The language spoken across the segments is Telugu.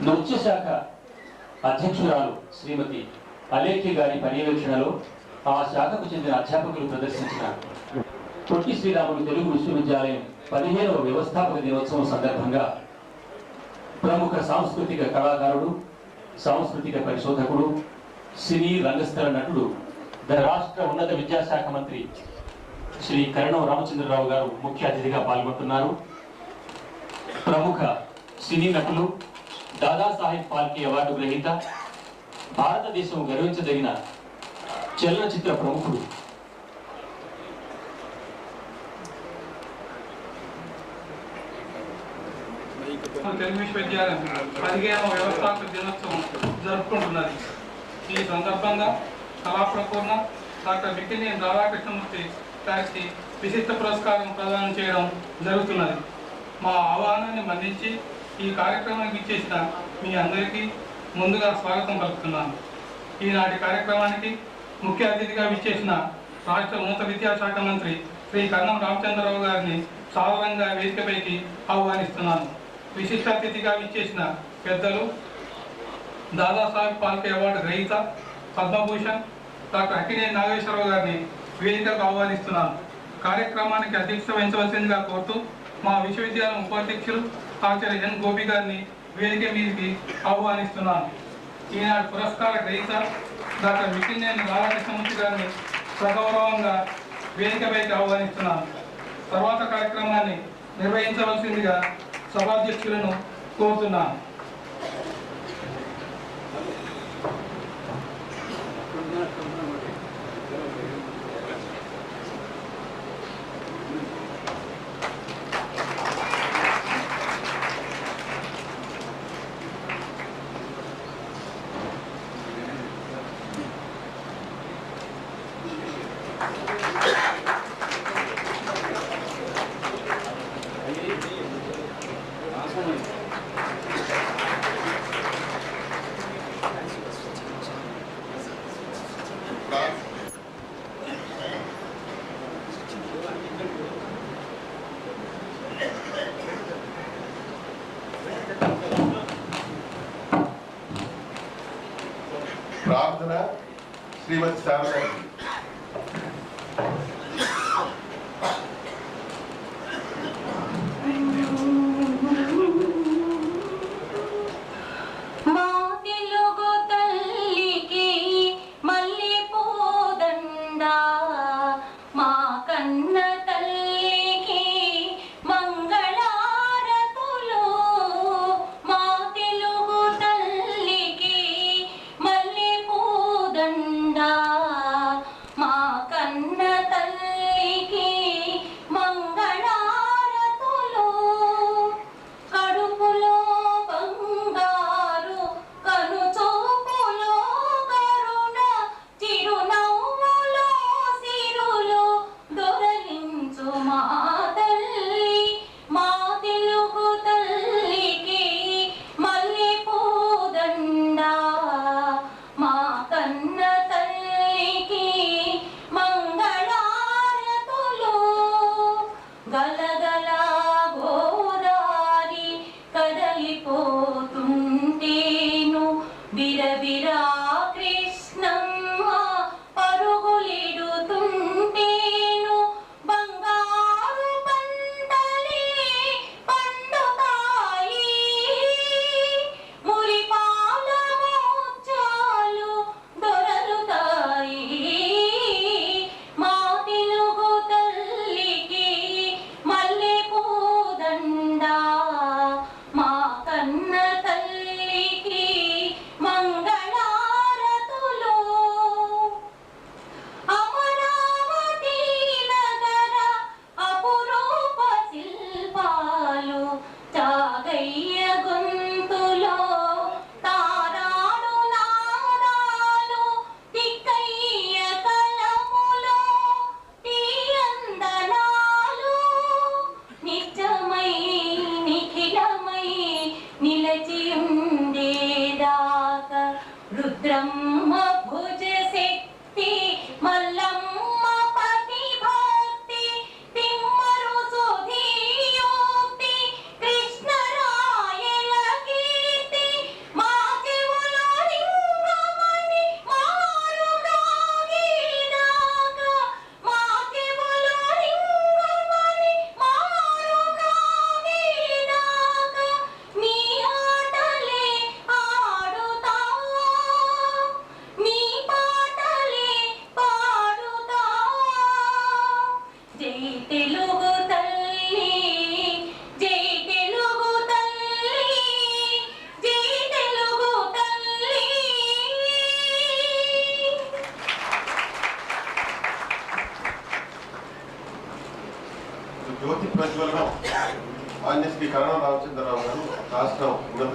నృత్య శాఖ అధ్యక్షురాలు శ్రీమతి అలేఖ్య గారి పర్యవేక్షణలో ఆ శాఖకు చెందిన అధ్యాపకులు ప్రదర్శించిన పొట్టి శ్రీరాములు తెలుగు విశ్వవిద్యాలయం 15వ వ్యవస్థాపక దినోత్సవం సందర్భంగా ప్రముఖ సాంస్కృతిక కళాకారుడు, సాంస్కృతిక పరిశోధకుడు, సినీ రంగస్థల నటుడు, రాష్ట్ర ఉన్నత విద్యాశాఖ మంత్రి శ్రీ కరణం రామచంద్రరావు గారు ముఖ్య అతిథిగా పాల్గొంటున్నారు. ప్రముఖ సినీ నటులు, దాదాసాహెబ్ ఫాల్కే అవార్డు గ్రహీత, భారతదేశం గర్వించదగిన చలనచిత్ర ప్రముఖుడు, తెలుగు విశ్వవిద్యాలయం 15వ వ్యవస్థాపక దినోత్సవం జరుపుకుంటున్నది. ఈ సందర్భంగా కళాప్రపూర్ణ డాక్టర్ బిక్కినేని రాధాకృష్ణమూర్తి గారికి విశిష్ట పురస్కారం ప్రదానం చేయడం జరుగుతున్నది. మా ఆహ్వానాన్ని మన్నించి ఈ కార్యక్రమానికి ఇచ్చేసిన మీ అందరికీ ముందుగా స్వాగతం పలుకుతున్నాను. ఈనాటి కార్యక్రమానికి ముఖ్య అతిథిగా విచ్చేసిన రాష్ట్ర ఉన్నత విద్యాశాఖ మంత్రి శ్రీ కరణం రామచంద్రరావు గారిని సాధారణంగా వేదికపైకి ఆహ్వానిస్తున్నాను. విశిష్ట అతిథిగా విచ్చేసిన పెద్దలు దాదాసాహెబ్ ఫాల్కే అవార్డు గ్రహీత, పద్మభూషణ్ డాక్టర్ అక్కినేని నాగేశ్వరరావు గారిని వేదికకు ఆహ్వానిస్తున్నాను. కార్యక్రమానికి అధ్యక్షత వహించవలసిందిగా కోరుతూ మా విశ్వవిద్యాలయం ఉపాధ్యక్షులు ఆచార్య ఎన్ గోపి గారిని వేదిక మీదకి ఆహ్వానిస్తున్నాను. ఈనాడు పురస్కార గ్రహీత డాక్టర్ బిక్కినేని రాధాకృష్ణమూర్తి గారిని సగౌరవంగా వేదికపైకి ఆహ్వానిస్తున్నాను. తర్వాత కార్యక్రమాన్ని నిర్వహించవలసిందిగా సభాధ్యక్షులను కోరుతున్నాను. ప్రార్థన శ్రీమతి శారద. జ్యోతి ప్రజ్వలనం మాన్య శ్రీ కరణం రామచంద్రరావు గారు రాష్ట్రం ఉన్నత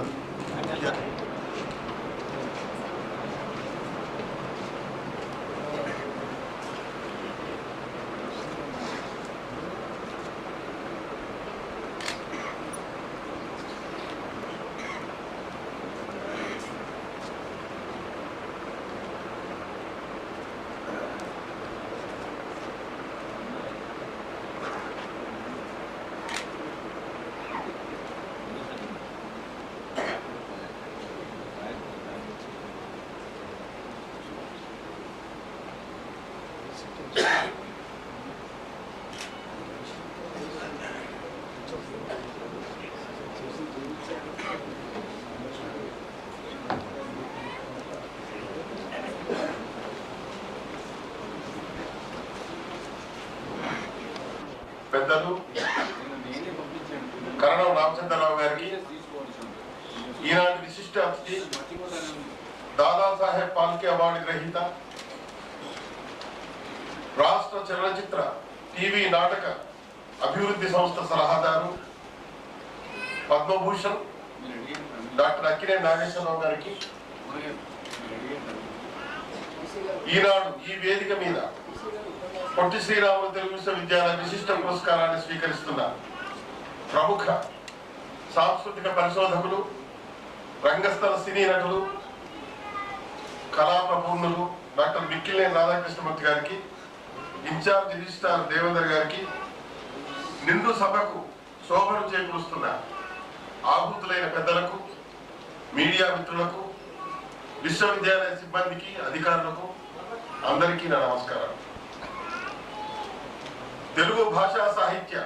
పెద్దలు కరణం రామచంద్రరావు గారికి ఈనాటి విశిష్ట అతిథి దాదాసాహెబ్ ఫాల్కే అవార్డు గ్రహీత, రాష్ట్ర చలనచిత్ర టీవీ నాటక అభివృద్ధి సంస్థ సలహాదారు, పద్మభూషణ్ డాక్టర్ అక్కినేని నాగేశ్వరరావు గారికి ఈనాడు ఈ వేదిక మీద పొట్టి శ్రీరాములు తెలుగు విశ్వవిద్యాలయ విశిష్ట పురస్కారాన్ని స్వీకరిస్తున్న ప్రముఖ సాంస్కృతిక పరిశోధకులు, రంగస్థల సినీ నటులు, కళాప్రపూర్ణులు డాక్టర్ మిక్కిలినేని రాధాకృష్ణమూర్తి గారికి, ఇన్ఛార్జ్ రిజిస్ట్రార్ దేవేందర్ గారికి, నిండు సభకు శోభను చేకూరుస్తున్న ఆహుతులైన పెద్దలకు, మీడియా మిత్రులకు, విశ్వవిద్యాలయ సిబ్బందికి, అధికారులకు అందరికీ నా నమస్కారం. తెలుగు భాషా సాహిత్య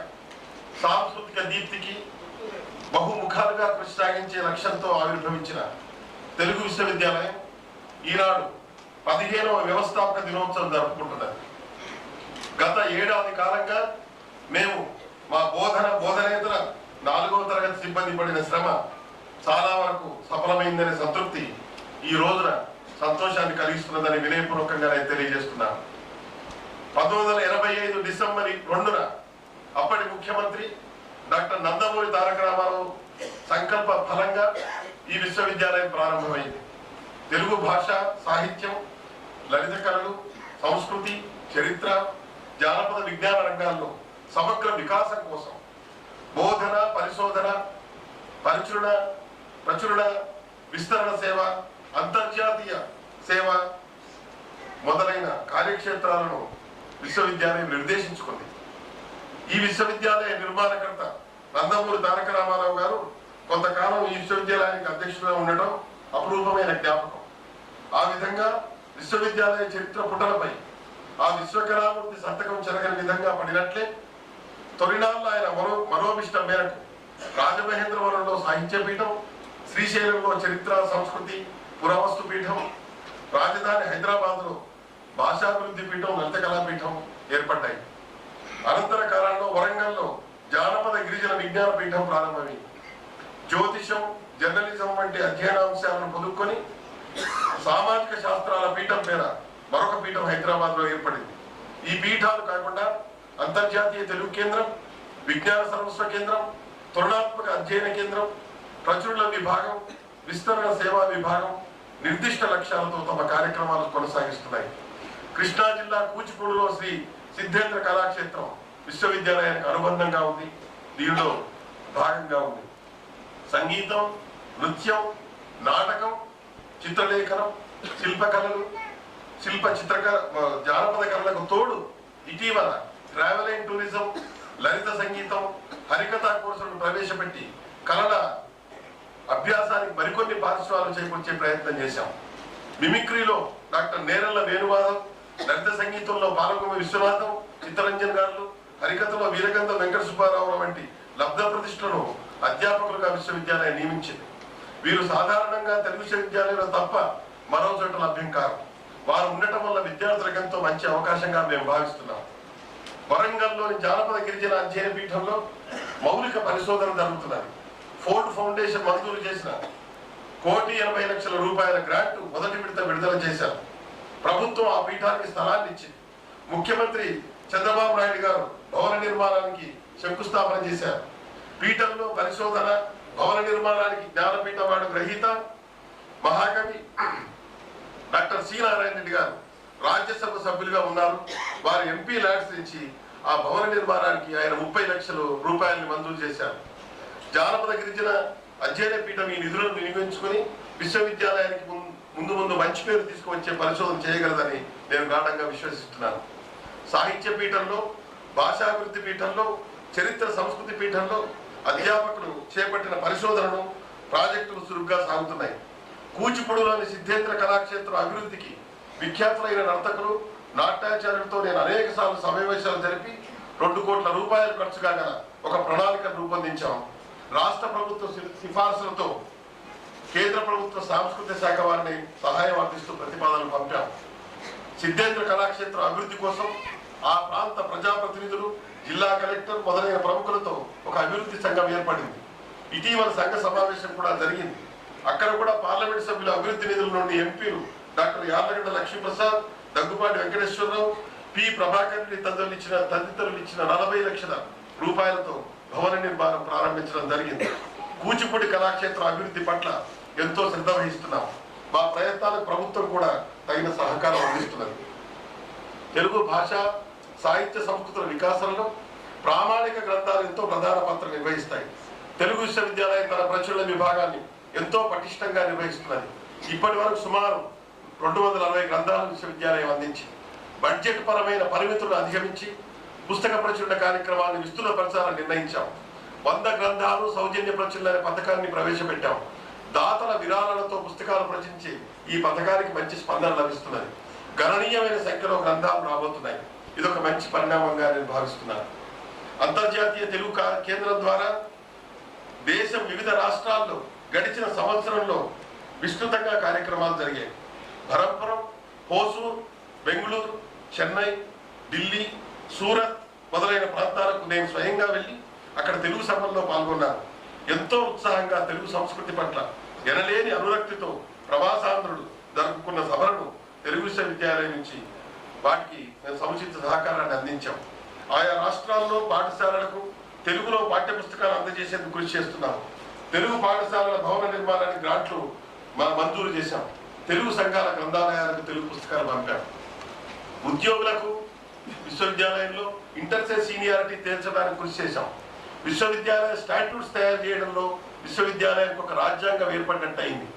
సాంస్కృతిక దీప్తికి బహుముఖాలుగా కృషి సాగించే లక్ష్యంతో ఆవిర్భవించిన తెలుగు విశ్వవిద్యాలయం ఈనాడు 15వ వ్యవస్థాపక దినోత్సవం జరుపుకుంటున్నది. గత ఏడాది కాలంగా మేము మా బోధనేతర 4వ తరగతి సిబ్బంది పడిన శ్రమ చాలా వరకు సఫలమైందనే సంతృప్తి ఈ రోజున సంతోషాన్ని కలిగిస్తున్నదని వినయపూర్వకంగా నేను తెలియజేస్తున్నాను. 1985 డిసెంబర్ 2న అప్పటి ముఖ్యమంత్రి డాక్టర్ నందమూరి తారక రామారావు సంకల్ప ఫలంగా ఈ విశ్వవిద్యాలయం ప్రారంభమైంది. తెలుగు భాష, సాహిత్యం, లలిత కళలు, సంస్కృతి, చరిత్ర, జానపద విజ్ఞాన రంగాల్లో సమగ్ర వికాసం కోసం బోధన, పరిశోధన, ప్రచురణ, విస్తరణ సేవ, అంతర్జాతీయ సేవ మొదలైన కార్యక్షేత్రాలను విశ్వవిద్యాలయం నిర్దేశించుకుంది. ఈ విశ్వవిద్యాలయ నిర్మాణకర్త నందమూరి తారక రామారావు గారు కొంతకాలం ఈ విశ్వవిద్యాలయానికి అధ్యక్షుడిగా ఉండటం అపురూపమైన జ్ఞాపకం. ఆ విధంగా విశ్వవిద్యాలయ చరిత్ర పుటలపై ఆ విశ్వకళామూర్తి సంతకం చెరగని విధంగా పడినట్లే తొలినాళ్ళు ఆయన మనోభిష్టం మేరకు రాజమహేంద్రవరంలో సాహిత్య పీఠం, శ్రీశైలంలో చరిత్ర సంస్కృతి పురావస్తు పీఠం, రాజధాని హైదరాబాద్లో భాషాభివృద్ధి పీఠం, లలిత కళాపీఠం ఏర్పడ్డాయి. అనంతర కాలంలో వరంగల్లో జానపద గిరిజన విజ్ఞాన పీఠం ప్రారంభమైంది. జ్యోతిషం, జర్నలిజం వంటి అధ్యయనాంశాలను పొదుక్కొని సామాజిక శాస్త్రాల పీఠం పేర మరొక పీఠం హైదరాబాద్ లో ఏర్పడింది. ఈ పీఠాలు కాకుండా అంతర్జాతీయ తెలుగు కేంద్రం, విజ్ఞాన సర్వస్వ కేంద్రం, తులనాత్మక అధ్యయన కేంద్రం, ప్రచురణ విభాగం, విస్తరణ సేవా విభాగం నిర్దిష్ట లక్ష్యాలతో తమ కార్యక్రమాలు కొనసాగిస్తున్నాయి. కృష్ణా జిల్లా కూచిపూడిలో శ్రీ సిద్ధేంద్ర కళాక్షేత్రం విశ్వవిద్యాలయానికి అనుబంధంగా ఉంది. దీనిలో భాగంగా ఉంది. సంగీతం, నృత్యం, నాటకం, చిత్రలేఖనం, శిల్పకళలు, జానపద కళలకు తోడు ఇటీవల ట్రావెల్ అండ్ టూరిజం, లలిత సంగీతం, హరికథా కోర్సులను ప్రవేశపెట్టి కళల అభ్యాసానికి మరికొన్ని పాఠశాలలు చేకూర్చే ప్రయత్నం చేశాం. మిమిక్రీలో డాక్టర్ నేరళ్ల వేణువాదం, లలిత సంగీతంలో బాలగుమి విశ్వనాథం, చిత్తరంజన్ గారు, హరికథలో వీరగంధ వెంకట సుబ్బారావు వంటి లబ్ధ ప్రతిష్ఠలను అధ్యాపకులుగా విశ్వవిద్యాలయం నియమించింది. వీరు సాధారణంగా తెలుగు విశ్వవిద్యాలయంలో తప్ప మరో చోట లభ్యం కారు. వారు ఉండటం వల్ల విద్యార్థులకు ఎంతో మంచి అవకాశంగా మేము భావిస్తున్నాం. వరంగల్లోని జానపద గిరిజన అధ్యయన పీఠంలో మౌలిక పరిశోధన జరుగుతున్నది. ఫోర్డ్ ఫౌండేషన్ మంజూరు చేసిన ₹1,80,00,000 గ్రాంట్ మొదటి విడత విడుదల చేశారు. ప్రభుత్వం ఆ పీఠానికి స్థలాన్ని ఇచ్చింది. ముఖ్యమంత్రి చంద్రబాబు నాయుడు గారు భవన నిర్మాణానికి శంకుస్థాపన చేశారు. పీఠంలో పరిశోధన భవన నిర్మాణానికి జ్ఞానపీఠ అవార్డు గ్రహీత మహాకవి డాక్టర్ సి నారాయణ రెడ్డి గారు రాజ్యసభ సభ్యులుగా ఉన్నారు. వారు ఎంపీ ల్యాండ్స్ నుంచి ఆ భవన నిర్మాణానికి ఆయన 30 లక్షల రూపాయలని మంజూరు చేశారు. జానపద గిరిజన అధ్యయన పీఠం ఈ నిధులను వినియోగించుకుని విశ్వవిద్యాలయానికి ముందు మంచి పేరు తీసుకువచ్చే పరిశోధన చేయగలదని నేను గాఢంగా విశ్వసిస్తున్నాను. సాహిత్య పీఠంలో, భాషాభివృద్ధి పీఠంలో, చరిత్ర సంస్కృతి పీఠంలో అధ్యాపకులు చేపట్టిన పరిశోధనలు ప్రాజెక్టులు చురుగ్గా సాగుతున్నాయి. కూచిపూడిలోని సిద్ధేంద్ర కళాక్షేత్రం అభివృద్ధికి విఖ్యాతులైన నర్తకులు, నాట్యాచార్యులతో నేను అనేక సార్లు సమావేశాలు జరిపి 2 కోట్ల రూపాయలు ఖర్చు కాగల ఒక ప్రణాళికను రూపొందించాం. రాష్ట్ర ప్రభుత్వ సిఫార్సులతో కేంద్ర ప్రభుత్వ సాంస్కృతిక శాఖ వారిని సహాయం అందిస్తూ ప్రతిపాదనలు పంపాం. సిద్ధేంద్ర కళాక్షేత్రం అభివృద్ధి కోసం ఆ ప్రాంత ప్రజాప్రతినిధులు, జిల్లా కలెక్టర్ మొదలైన ప్రముఖులతో ఒక అభివృద్ధి సంఘం ఏర్పడింది. ఇటీవల సంఘ సమావేశం కూడా జరిగింది. అక్కడ కూడా పార్లమెంట్ సభ్యుల అభివృద్ధి నిధుల నుండి ఎంపీలు డాక్టర్ యార్లగడ్డ లక్ష్మీప్రసాద్, దగ్గుపాటి వెంకటేశ్వరరావు, పి ప్రభాకర్ రెడ్డి తదితరులు ఇచ్చిన 40 లక్షల రూపాయలతో భవన నిర్మాణం ప్రారంభించడం జరిగింది. కూచిపూడి కళాక్షేత్ర అభివృద్ధి పట్ల ఎంతో శ్రద్ధ వహిస్తున్నాం. మా ప్రయత్నాలకు ప్రభుత్వం కూడా తగిన సహకారం అందిస్తున్నది. తెలుగు భాష, సాహిత్య సంస్కృతుల వికాసంలో ప్రామాణిక గ్రంథాలు ఎంతో ప్రధాన పాత్ర నిర్వహిస్తాయి. తెలుగు విశ్వవిద్యాలయం తన ప్రచురణ విభాగాన్ని ఎంతో పటిష్టంగా నిర్వహిస్తున్నది. ఇప్పటి వరకు సుమారు 240 గ్రంథాలను విశ్వవిద్యాలయం అందించింది. బడ్జెట్ పరమైన పరిమితులను అధిగమించి పుస్తక ప్రచురణ కార్యక్రమాన్ని విస్తృతపరచాలని నిర్ణయించాం. 100 గ్రంథాలు సౌజన్య ప్రచురణ అనే పథకాన్ని ప్రవేశపెట్టాం. దాతల విరాళాలతో పుస్తకాలు ప్రచురించి ఈ పథకానికి మంచి స్పందన లభిస్తున్నది. గణనీయమైన సంఖ్యలో గ్రంథాలు రాబోతున్నాయి. ఇదొక మంచి పరిణామంగా నేను భావిస్తున్నాను. అంతర్జాతీయ తెలుగు కేంద్రం ద్వారా దేశం వివిధ రాష్ట్రాల్లో గడిచిన సంవత్సరంలో విస్తృతంగా కార్యక్రమాలు జరిగాయి. బరంపురం, హోసూర్, బెంగళూరు, చెన్నై, ఢిల్లీ, సూరత్ మొదలైన ప్రాంతాలకు నేను స్వయంగా వెళ్ళి అక్కడ తెలుగు సభల్లో పాల్గొన్నాను. ఎంతో ఉత్సాహంగా తెలుగు సంస్కృతి పట్ల ఎనలేని అనురక్తితో ప్రవాసాంధ్రులు జరుపుకున్న సభలను తెలుగు విశ్వవిద్యాలయం నుంచి వాటికి మేము సముచిత సహకారాన్ని అందించాం. ఆయా రాష్ట్రాల్లో పాఠశాలలకు తెలుగులో పాఠ్యపుస్తకాలు అందజేసేందుకు కృషి చేస్తున్నాం. తెలుగు పాఠశాలల భవన నిర్మాణానికి గ్రాంట్లు మంజూరు చేశాం. తెలుగు సంఘాల గ్రంథాలయాలకు తెలుగు పుస్తకాలు పంపాం. ఉద్యోగులకు విశ్వవిద్యాలయంలో ఇంటర్సే సీనియారిటీ తేల్చడానికి కృషి చేశాం. విశ్వవిద్యాలయ స్టాట్యూట్స్ తయారు చేయడంలో విశ్వవిద్యాలయానికి ఒక రాజ్యాంగం ఏర్పడినట్టు అయింది.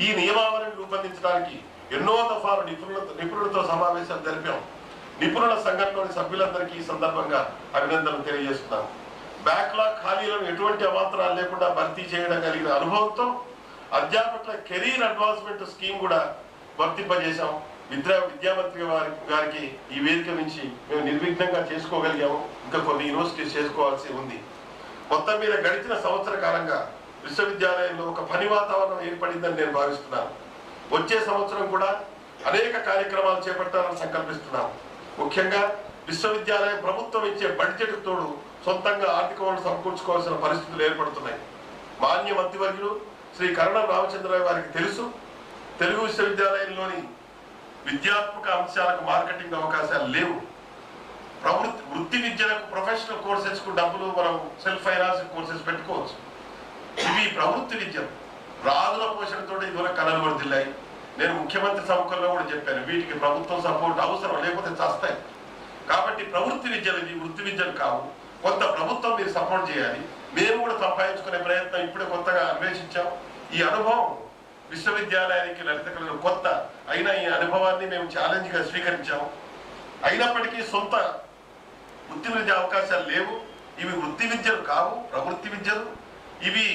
ఈ నియమావళిని రూపొందించడానికి ఎన్నో దఫాలు నిపుణులతో సమావేశాలు జరిపాం. నిపుణుల సంఘంలోని సభ్యులందరికీ ఈ సందర్భంగా అభినందనలు తెలియజేస్తున్నాను. బ్యాక్లాగ్ ఖాళీలను ఎటువంటి అవాంతరాలు లేకుండా భర్తీ చేయడం కలిగిన అనుభవంతో అధ్యాపకుల కెరీర్ అడ్వాన్స్మెంట్ స్కీమ్ కూడా వర్తింపజేశాం. విద్యామంత్రి గారికి ఈ వేదిక నుంచి మేము నిర్విఘ్నంగా చేసుకోగలిగాము. ఇంకా కొన్ని యూనివర్సిటీస్ చేసుకోవాల్సి ఉంది. మొత్తం మీద గడిచిన సంవత్సర కాలంగా విశ్వవిద్యాలయంలో ఒక పని వాతావరణం ఏర్పడిందని నేను భావిస్తున్నాను. వచ్చే సంవత్సరం కూడా అనేక కార్యక్రమాలు చేపట్టాలని సంకల్పిస్తున్నాను. ముఖ్యంగా విశ్వవిద్యాలయం ప్రభుత్వం ఇచ్చే బడ్జెట్ తోడు సొంతంగా ఆర్థిక వనరులు సమకూర్చుకోవాల్సిన పరిస్థితులు ఏర్పడుతున్నాయి. మాన్య మంత్రివర్యులు శ్రీ కరణం రామచంద్రరావు వారికి తెలుసు, తెలుగు విశ్వవిద్యాలయంలోని విద్యాత్మక అంశాలకు మార్కెటింగ్ అవకాశాలు లేవు. వృత్తి విద్యలకు ప్రొఫెషనల్ కోర్సెస్కు డబ్బులు మనం సెల్ఫ్ ఫైనాన్సింగ్ కోర్సెస్ పెట్టుకోవచ్చు. ఇవి ప్రవృత్తి విద్యలు రాజుల పోషణతో ఇదివరకు కళలు వర్దిల్లాయి. నేను ముఖ్యమంత్రి సముఖంలో కూడా చెప్పాను, వీటికి ప్రభుత్వం సపోర్ట్ అవసరం, లేకపోతే చస్తాయి. కాబట్టి ప్రవృత్తి విద్యలు ఇవి వృత్తి విద్యలు కావు. కొంత ప్రభుత్వం మీరు సపోర్ట్ చేయాలి. మేము కూడా సంపాదించుకునే ప్రయత్నం ఇప్పుడే కొత్తగా అన్వేషించాం. ఈ అనుభవం విశ్వవిద్యాలయానికి లలిత కళలు కొత్త అయినా ఈ అనుభవాన్ని మేము ఛాలెంజ్గా స్వీకరించాము. అయినప్పటికీ సొంత వృత్తి విద్య అవకాశాలు లేవు. ఇవి వృత్తి విద్యలు కావు, ప్రవృత్తి విద్యలు. ఇవి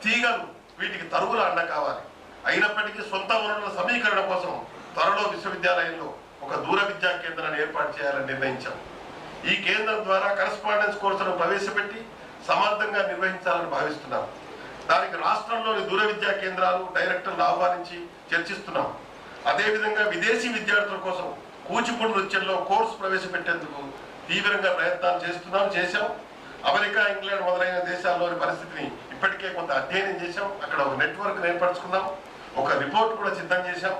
తీగలు, వీటికి తరుగుల అండ కావాలి. అయినప్పటికీ సొంత వనరుల సమీకరణ కోసం త్వరలో విశ్వవిద్యాలయంలో ఒక దూర విద్యా కేంద్రాన్ని ఏర్పాటు చేయాలని నిర్ణయించాం. ఈ కేంద్రం ద్వారా కరెస్పాండెన్స్ కోర్సులను ప్రవేశపెట్టి సమర్థంగా నిర్వహించాలని భావిస్తున్నాం. దానికి రాష్ట్రంలోని దూర విద్యా కేంద్రాలు డైరెక్టర్లు ఆహ్వానించి చర్చిస్తున్నాం. అదేవిధంగా విదేశీ విద్యార్థుల కోసం కూచిపూడి నృత్యంలో కోర్సు ప్రవేశపెట్టేందుకు తీవ్రంగా ప్రయత్నాలు చేశాం. అమెరికా, ఇంగ్లాండ్ మొదలైన దేశాల్లోని పరిస్థితిని ఇప్పటికే కొంత అధ్యయనం చేశాం. అక్కడ ఒక నెట్వర్క్ ఏర్పరచుకున్నాం. ఒక రిపోర్ట్ కూడా సిద్ధం చేశాం.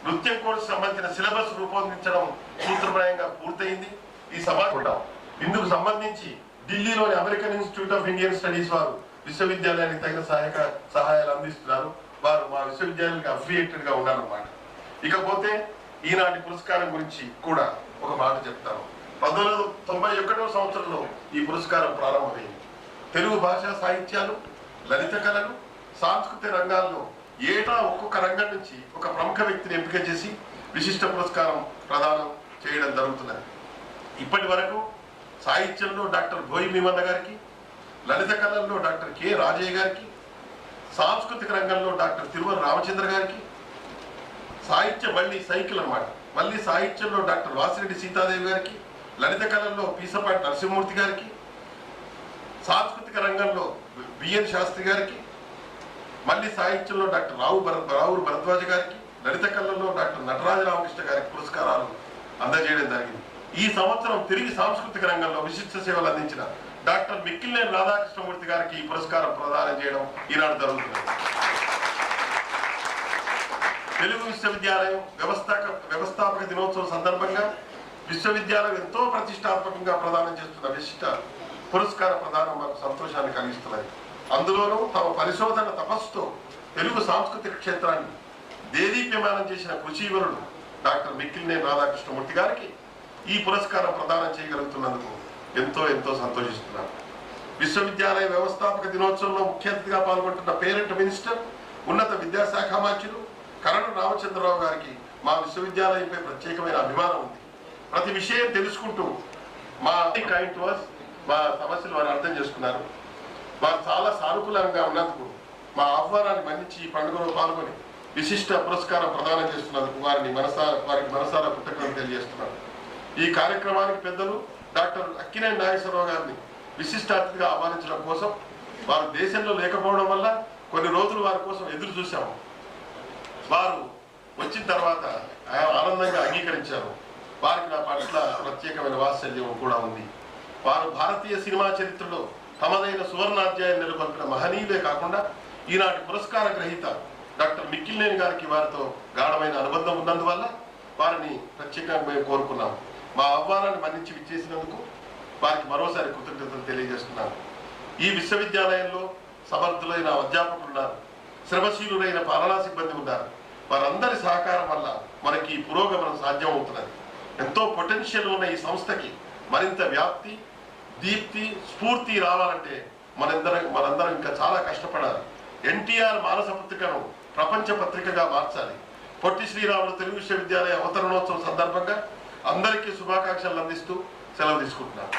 నృత్యం కోర్సు సంబంధించిన సిలబస్ రూపొందించడం సూత్రప్రాయంగా పూర్తయింది. ఈ సమాచారం ఇందుకు సంబంధించి ఢిల్లీలోని American institute of Indian studies వారు విశ్వవిద్యాలయానికి తగిన సహాయాలు అందిస్తున్నారు. వారు మా విశ్వవిద్యాలయానికి అఫిలియేటెడ్ గా ఉన్నారన్నమాట. ఇకపోతే ఈనాటి పురస్కారం గురించి కూడా ఒక మాట చెప్తాను. 1991వ సంవత్సరంలో ఈ పురస్కారం ప్రారంభమైంది. తెలుగు భాషా సాహిత్యాలు, లలిత కళలు, సాంస్కృతిక రంగాల్లో ఏటా ఒక్కొక్క రంగం నుంచి ఒక ప్రముఖ వ్యక్తిని ఎంపిక చేసి విశిష్ట పురస్కారం ప్రదానం చేయడం జరుగుతున్నది. ఇప్పటి వరకు సాహిత్యంలో డాక్టర్ భోయి భీమన్న గారికి, లలిత కళల్లో డాక్టర్ కె రాజయ్య గారికి, సాంస్కృతిక రంగంలో డాక్టర్ తిరుమల రామచంద్ర గారికి, సాహిత్య మళ్ళీ సాహిత్యంలో డాక్టర్ వాసిరెడ్డి సీతాదేవి గారికి, లలిత కళల్లో పీసపాటి నరసింహమూర్తి గారికి, సాంస్కృతిక రంగంలో బిఎన్ శాస్త్రి గారికి, మళ్ళీ సాహిత్యంలో డాక్టర్ రావురు భరద్వాజ గారికి, లలిత కళల్లో డాక్టర్ నటరాజ రామకృష్ణ గారికి పురస్కారాలు అందజేయడం జరిగింది. ఈ సంవత్సరం తిరిగి సాంస్కృతిక రంగంలో విశిష్ట సేవలు అందించిన డాక్టర్ మిక్కిలినేని రాధాకృష్ణమూర్తి గారికి ఈ పురస్కారం ప్రదానం చేయడం ఈనాడు జరుగుతుంది. తెలుగు విశ్వవిద్యాలయం వ్యవస్థాపక దినోత్సవం సందర్భంగా విశ్వవిద్యాలయం ఎంతో ప్రతిష్టాత్మకంగా ప్రదానం చేస్తున్న విశిష్ట పురస్కార ప్రదానం మాకు సంతోషాన్ని కలిగిస్తున్నది. అందులోనూ తమ పరిశోధన తపస్సుతో తెలుగు సాంస్కృతిక క్షేత్రాన్ని దేదీప్యమానం చేసిన కృషీవరుడు డాక్టర్ మిక్కిలినేని రాధాకృష్ణమూర్తి గారికి ఈ పురస్కారం ప్రదానం చేయగలుగుతున్నందుకు ఎంతో సంతోషిస్తున్నాను. విశ్వవిద్యాలయ వ్యవస్థాపక దినోత్సవంలో ముఖ్య అతిథిగా పాల్గొంటున్న పేరెంట్ మినిస్టర్, ఉన్నత విద్యాశాఖ మంత్రులు కరణం రామచంద్రరావు గారికి మా విశ్వవిద్యాలయంపై ప్రత్యేకమైన అభిమానం ఉంది. ప్రతి విషయం తెలుసుకుంటూ మా సమస్యలు వారు అర్థం చేసుకున్నారు. వారు చాలా సానుకూలంగా ఉన్నందుకు మా ఆహ్వానాన్ని మన్నించి ఈ పండుగలో పాల్గొని విశిష్ట పురస్కారం ప్రదానం చేస్తున్నందుకు వారికి మనసారా కృతజ్ఞతలు తెలియజేస్తున్నారు. ఈ కార్యక్రమానికి పెద్దలు డాక్టర్ అక్కినేని నాగేశ్వరరావు గారిని విశిష్ట అతిథిగా ఆహ్వానించడం కోసం, వారు దేశంలో లేకపోవడం వల్ల కొన్ని రోజులు వారి కోసం ఎదురు చూశాము. వారు వచ్చిన తర్వాత ఆనందంగా అంగీకరించారు. వారికి నా పట్ల ప్రత్యేకమైన వాత్సల్యం కూడా ఉంది. వారు భారతీయ సినిమా చరిత్రలో తమదైన సువర్ణాధ్యాయం నెలకొల్పిన మహనీయులే కాకుండా ఈనాటి పురస్కార గ్రహీత డాక్టర్ మిక్కిలినేని గారికి వారితో గాఢమైన అనుబంధం ఉన్నందువల్ల వారిని ప్రత్యేకంగా మేము కోరుకున్నాం. మా ఆహ్వానాన్ని మన్నించి విచ్చేసినందుకు వారికి మరోసారి కృతజ్ఞతలు తెలియజేస్తున్నాను. ఈ విశ్వవిద్యాలయంలో సమర్థులైన అధ్యాపకులు ఉన్నారు, శ్రమశీలులైన పాలనా సిబ్బంది ఉన్నారు. వారందరి సహకారం వల్ల మనకి పురోగమనం సాధ్యం అవుతున్నది. ఎంతో పొటెన్షియల్ ఉన్న ఈ సంస్థకి మరింత వ్యాప్తి, దీప్తి, స్ఫూర్తి రావాలంటే మనందరం ఇంకా చాలా కష్టపడాలి. ఎన్టీఆర్ మానస పత్రికను ప్రపంచ పత్రికగా మార్చాలి. పొట్టి శ్రీరాములు తెలుగు విశ్వవిద్యాలయ అవతరణోత్సవం సందర్భంగా అందరికీ శుభాకాంక్షలు అందిస్తూ సెలవు తీసుకుంటున్నాను.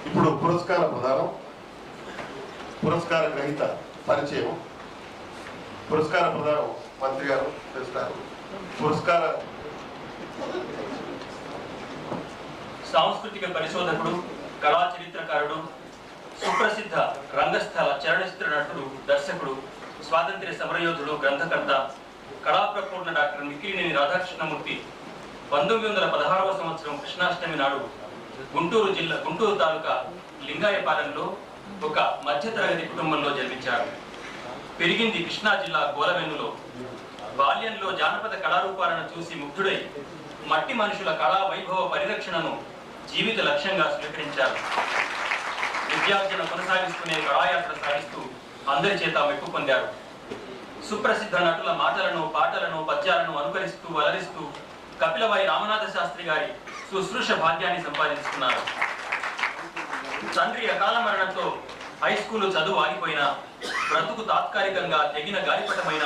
ఇప్పుడు పురస్కార ప్రదానం, పురస్కార గ్రహీత పరిచయం. పురస్కార ప్రదానం మంత్రి గారు చేస్తారు. పురస్కార సాంస్కృతిక పరిశోధకుడు, కళా చరిత్రకారుడు, సుప్రసిద్ధ రంగస్థల చలనచిత్ర నటుడు, దర్శకుడు, స్వాతంత్ర్య సమరయోధుడు, గ్రంథకర్త, కళాప్రపూర్ణ డాక్టర్ మిక్కిలినేని రాధాకృష్ణమూర్తి 1916వ సంవత్సరం కృష్ణాష్టమి నాడు గుంటూరు తాలూకా లింగాయపాలెంలో ఒక మధ్యతరగతి కుటుంబంలో జన్మించారు. పెరిగింది కృష్ణా జిల్లా గోలవెన్నులో. బాల్యంలో జానపద కళారూపాలను చూసి ముగ్ధుడై మట్టి మనుషుల కళా వైభవ పరిరక్షణను జీవిత లక్ష్యంగా స్వీకరించారు. విద్యార్జన కొనసాగిస్తూనే కళాయాత్ర సాగిస్తూ అందరి చేత మెప్పు పొందారు. సుప్రసిద్ధ నటుల మాటలను, పాటలను, పద్యాలను అనుకరిస్తూ వలరిస్తూ కపిలవాయి రామనాథ శాస్త్రి గారి శుశ్రూష భాగ్యాన్ని సంపాదించుకున్నారు. తండ్రి అకాల మరణంతో హై స్కూలు చదువు ఆగిపోయినా బ్రతుకు తాత్కాలికంగా తెగిన గాలిపటమైన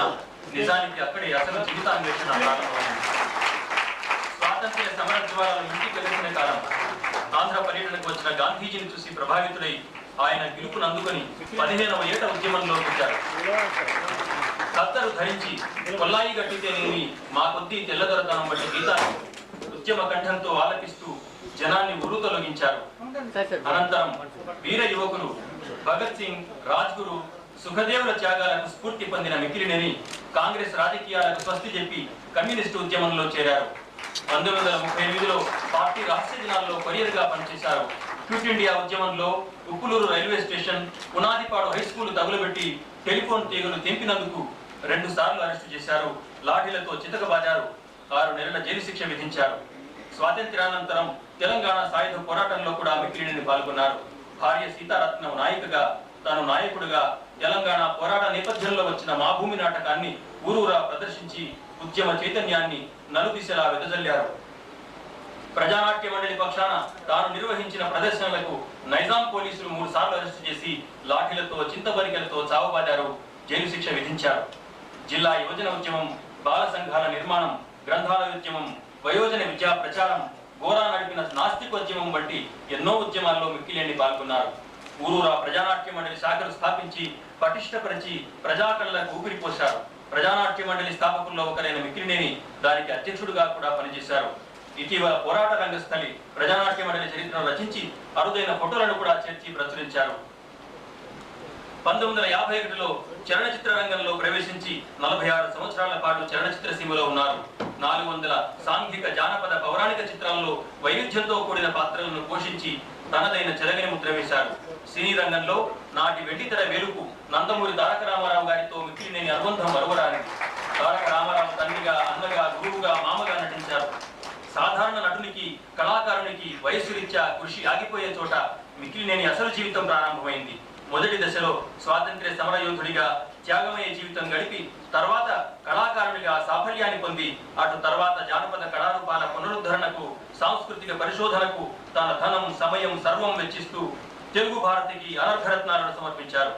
నిజానికి అక్కడే అసలు జీవితాన్వేషణ ప్రారంభమైంది. స్వాతంత్ర్య సమర ద్వారాలు ఇంటికి వెళ్తున్న కాలం ఆంధ్ర పర్యటనకు వచ్చిన గాంధీజీని చూసి ప్రభావితుడై ఆయన పిలుపును అందుకొని 15వ ఏట ఉద్యమంలో దిగారు. కత్తరు ధరించి కొల్లాయి గట్టితేనేమి మా కొద్దీ తెల్లదొరతనం వంటి గీతాలు ఉద్యమ కంఠంతో ఆలపిస్తూ జనాన్ని ఉర్రూతొలగించారు. అనంతరం వీర యువకులు భగత్ సింగ్, రాజ్గురు, సుఖదేవుల త్యాగాలకు స్ఫూర్తి పొందిన మిక్కిలినేని కాంగ్రెస్ రాజకీయాలకు స్వస్తి చెప్పి కమ్యూనిస్టు ఉద్యమంలో చేరారు. 1938లో పార్టీ రహస్య దినాల్లో కొరియర్గా పనిచేశారు. క్విట్ ఇండియా ఉద్యమంలో Uppuluru railway station, Punadipadu high school తగులబెట్టి టెలిఫోన్ తీగలు తెంపినందుకు 2 సార్లు అరెస్టు చేశారు. లాఠీలతో చితకబాదారు. 6 నెలల జైలు శిక్ష విధించారు. స్వాతంత్ర్యానంతరం తెలంగాణ సాయుధ పోరాటంలో కూడా మిక్కిలినేని పాల్గొన్నారు. భార్య సీతారత్నం నాయికగా, తాను నాయకుడిగా తెలంగాణ పోరాట నేపథ్యంలో వచ్చిన మా భూమి నాటకాన్ని ఊరూరా ప్రదర్శించి ఉద్యమ చైతన్యాన్ని నలుదిశలా వెదజల్లారు. ప్రజానాట్య మండలి పక్షాన తాను నిర్వహించిన ప్రదర్శనలకు నైజాం పోలీసులు 3 సార్లు అరెస్టు చేసి లాఠీలతో, చింతబరికలతో చావబాదారు. జైలు శిక్ష విధించారు. జిల్లా యువజన ఉద్యమం, బాల సంఘాల నిర్మాణం, గ్రంథాల ఉద్యమం, వయోజన విద్యా ప్రచారం, గోరా నడిపిన నాస్తికోద్యమం వంటి ఎన్నో ఉద్యమాల్లో మిక్కిలేని పాల్గొన్నారు. ఊరూరా ప్రజానాట్య మండలి శాఖలు స్థాపించి పటిష్టపరిచి ప్రజాకళలకు ఊపిరిపోశారు. ప్రజానాట్య మండలి స్థాపకుల్లో ఒకరైన మిక్కిలినేని దానికి అధ్యక్షుడిగా కూడా పనిచేశారు. ఇటీవల పోరాట రంగస్థలి ప్రజానాట్య మండలి చరిత్రను రచించి అరుదైన ఫోటోలను కూడా చేర్చి ప్రచురించారు. 1951లో చలనచిత్ర రంగంలో ప్రవేశించి 46 సంవత్సరాల పాటు చలనచిత్ర సీమలో ఉన్నారు. 400 సాంఘిక, జానపద, పౌరాణిక చిత్రాల్లో వైవిధ్యంతో కూడిన పాత్రలను పోషించి తనదైన చెరగని ముద్ర వేశారు. సినీ రంగంలో నాటి వెండితెర వేలుపు నందమూరి తారక రామారావు గారితో మిక్కిలినేని అనుబంధం మరువరానిది. తారక రామారావు తండ్రిగా, అన్నగా, గురువుగా, మామగా నటించారు. సాధారణ నటునికి, కళాకారునికి వయస్సు రీత్యా కృషి ఆగిపోయే చోట మిక్కిలినేని అసలు జీవితం ప్రారంభమైంది. మొదటి దశలో స్వాతంత్ర్య సమరయోధుడిగా త్యాగమయ జీవితం గడిపి తర్వాత కళాకారుడిగా సాఫల్యాన్ని పొంది అటు తర్వాత జానపద కళారూపాల పునరుద్ధరణకు, సాంస్కృతిక పరిశోధనకు తన ధనం, సమయం సర్వం వెచ్చిస్తూ తెలుగు భారతికి అనర్ఘరత్నాలను సమర్పించారు.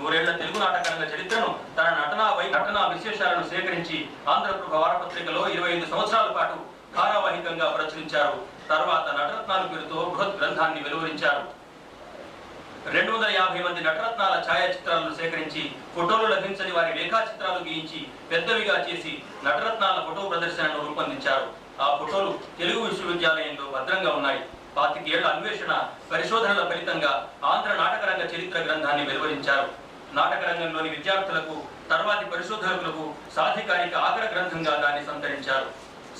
100 ఏళ్ల తెలుగు నాటకరంగ చరిత్రను తన నటనా విశేషాలను సేకరించి ఆంధ్రప్రభ వారపత్రికలో 25 సంవత్సరాల పాటు ధారావాహికంగా ప్రచురించారు. తర్వాత నటరత్నాల పేరుతో బృహత్ గ్రంథాన్ని వెలువరించారు. 250 మంది నటరత్నాల ఛాయాచిత్రాలను సేకరించి ఫోటోలు లభించని వారి రేఖాచిత్రాలు గీయించి పెద్దవిగా చేసి నటరత్నాల ఫోటో ప్రదర్శనను రూపొందించారు. ఆ ఫోటోలు తెలుగు విశ్వవిద్యాలయంలో భద్రంగా ఉన్నాయి. 25 ఏళ్ల అన్వేషణ, పరిశోధనల ఫలితంగా ఆంధ్ర నాటకరంగ చరిత్ర గ్రంథాన్ని వెలువరించారు. నాటకరంగంలోని విద్యార్థులకు, తర్వాతి పరిశోధకులకు సాధికారిక ఆఖర గ్రంథంగా దాన్ని సంతరించారు.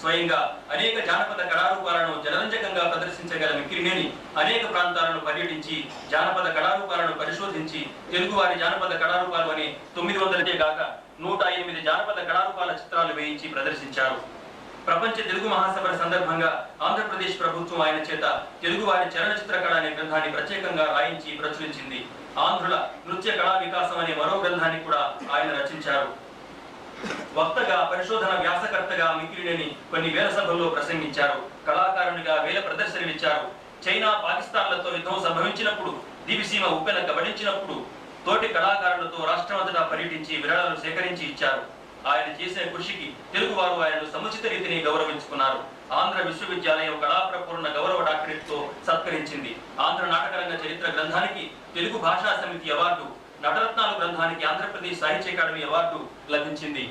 స్వయంగా అనేక జానపద కళారూపాలను జనరంజకంగా ప్రదర్శించగల మిక్కిలినేని అనేక ప్రాంతాలను పర్యటించి జానపద కళారూపాలను పరిశోధించి తెలుగువారి జానపద కళారూపాలు అనే 900 గాక 108 జానపద కళారూపాల చిత్రాలు వేయించి ప్రదర్శించారు. ప్రపంచ తెలుగు మహాసభల సందర్భంగా ఆంధ్రప్రదేశ్ ప్రభుత్వం ఆయన చేత తెలుగువారి చలనచిత్ర కళ అనే గ్రంథాన్ని ప్రత్యేకంగా రాయించి ప్రచురించింది. ఆంధ్రుల నృత్య కళా వికాసం అనే మరో గ్రంథాన్ని కూడా ఆయన రచించారు. వక్తగా, పరిశోధన వ్యాసకర్తగా మిక్కిలినేని కొన్ని వేల సభల్లో ప్రసంగించారు. కళాకారునిగా వేల ప్రదర్శనలిచ్చారు. చైనా, పాకిస్తాన్లతో యుద్ధం సంభవించినప్పుడు, దివిసీమ ఉప్పెన కబడించినప్పుడు తోటి కళాకారులతో రాష్ట్రమంతటా పర్యటించి విరాళాలు సేకరించి ఇచ్చారు. ఆయన చేసిన కృషికి తెలుగువారు ఆయనను సముచిత రీతిని గౌరవించుకున్నారు. ఆంధ్ర విశ్వవిద్యాలయం కళాప్రపూర్ణ గౌరవ డాక్టరేట్తో సత్కరించింది. ఆంధ్ర నాటకరంగ చరిత్ర గ్రంథానికి తెలుగు భాషా సమితి అవార్డు, నటరత్నాలు గ్రంథానికి ఆంధ్రప్రదేశ్ సాహిత్య అకాడమీ అవార్డు లభించింది.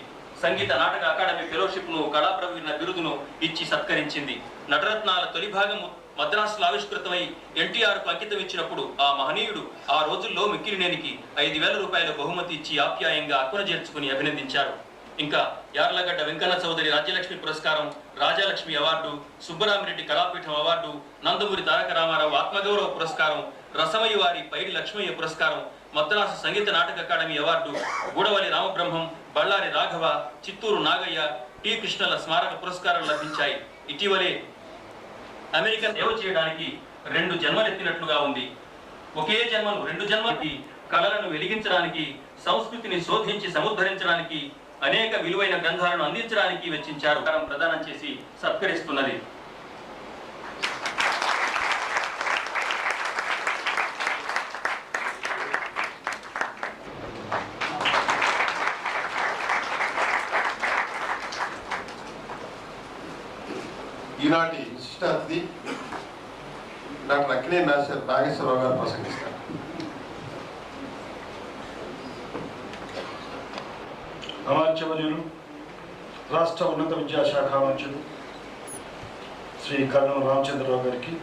సంగీత నాటక అకాడమీ ఫెలోషిప్ ను, కళాప్రవీణ బిరుదును ఇచ్చి సత్కరించింది. నటరత్నాల తొలి భాగం మద్రాసులో ఆవిష్కృతమై ఎన్టీఆర్ కు అంకితం ఇచ్చినప్పుడు ఆ మహనీయుడు ఆ రోజుల్లో మిక్కిలినేనికి 5,000 రూపాయల బహుమతి ఇచ్చి ఆప్యాయంగా అక్కున చేర్చుకుని అభినందించారు. ఇంకా యార్లగడ్డ వెంకన్న చౌదరి రాజ్యలక్ష్మి పురస్కారం, రాజాలక్ష్మి అవార్డు, సుబ్బరామిరెడ్డి కళాపీఠం అవార్డు, నందమూరి తారక రామారావు ఆత్మగౌరవ పురస్కారం, రసమయ్య వారి పైడి లక్ష్మయ్య పురస్కారం, మద్రాసు సంగీత నాటక academy award, Gudavalli Ramabrahmam, Bellary Raghava, Chittoor Nagaiah, T కృష్ణల స్మారక పురస్కారాలు లభించాయి. ఇటీవలే అమెరికన్ సేవ చేయడానికి 2 జన్మలెత్తినట్లుగా ఉంది. ఒకే జన్మను 2 జన్మలకి కళలను వెలిగించడానికి, సంస్కృతిని శోధించి సముద్ధరించడానికి, అనేక విలువైన గ్రంథాలను అందించడానికి వెచ్చించారు. ప్రదానం చేసి సత్కరిస్తున్నది. ఈనాటి విశిష్ట అతిథి డాక్టర్ అక్కినేని నాగేశ్వరరావు గారు ప్రసంగిస్తారు. అమాత్యవర్యులు, రాష్ట్ర ఉన్నత విద్యాశాఖ మంత్రులు శ్రీ కర్నూలు రామచంద్రరావు గారికి,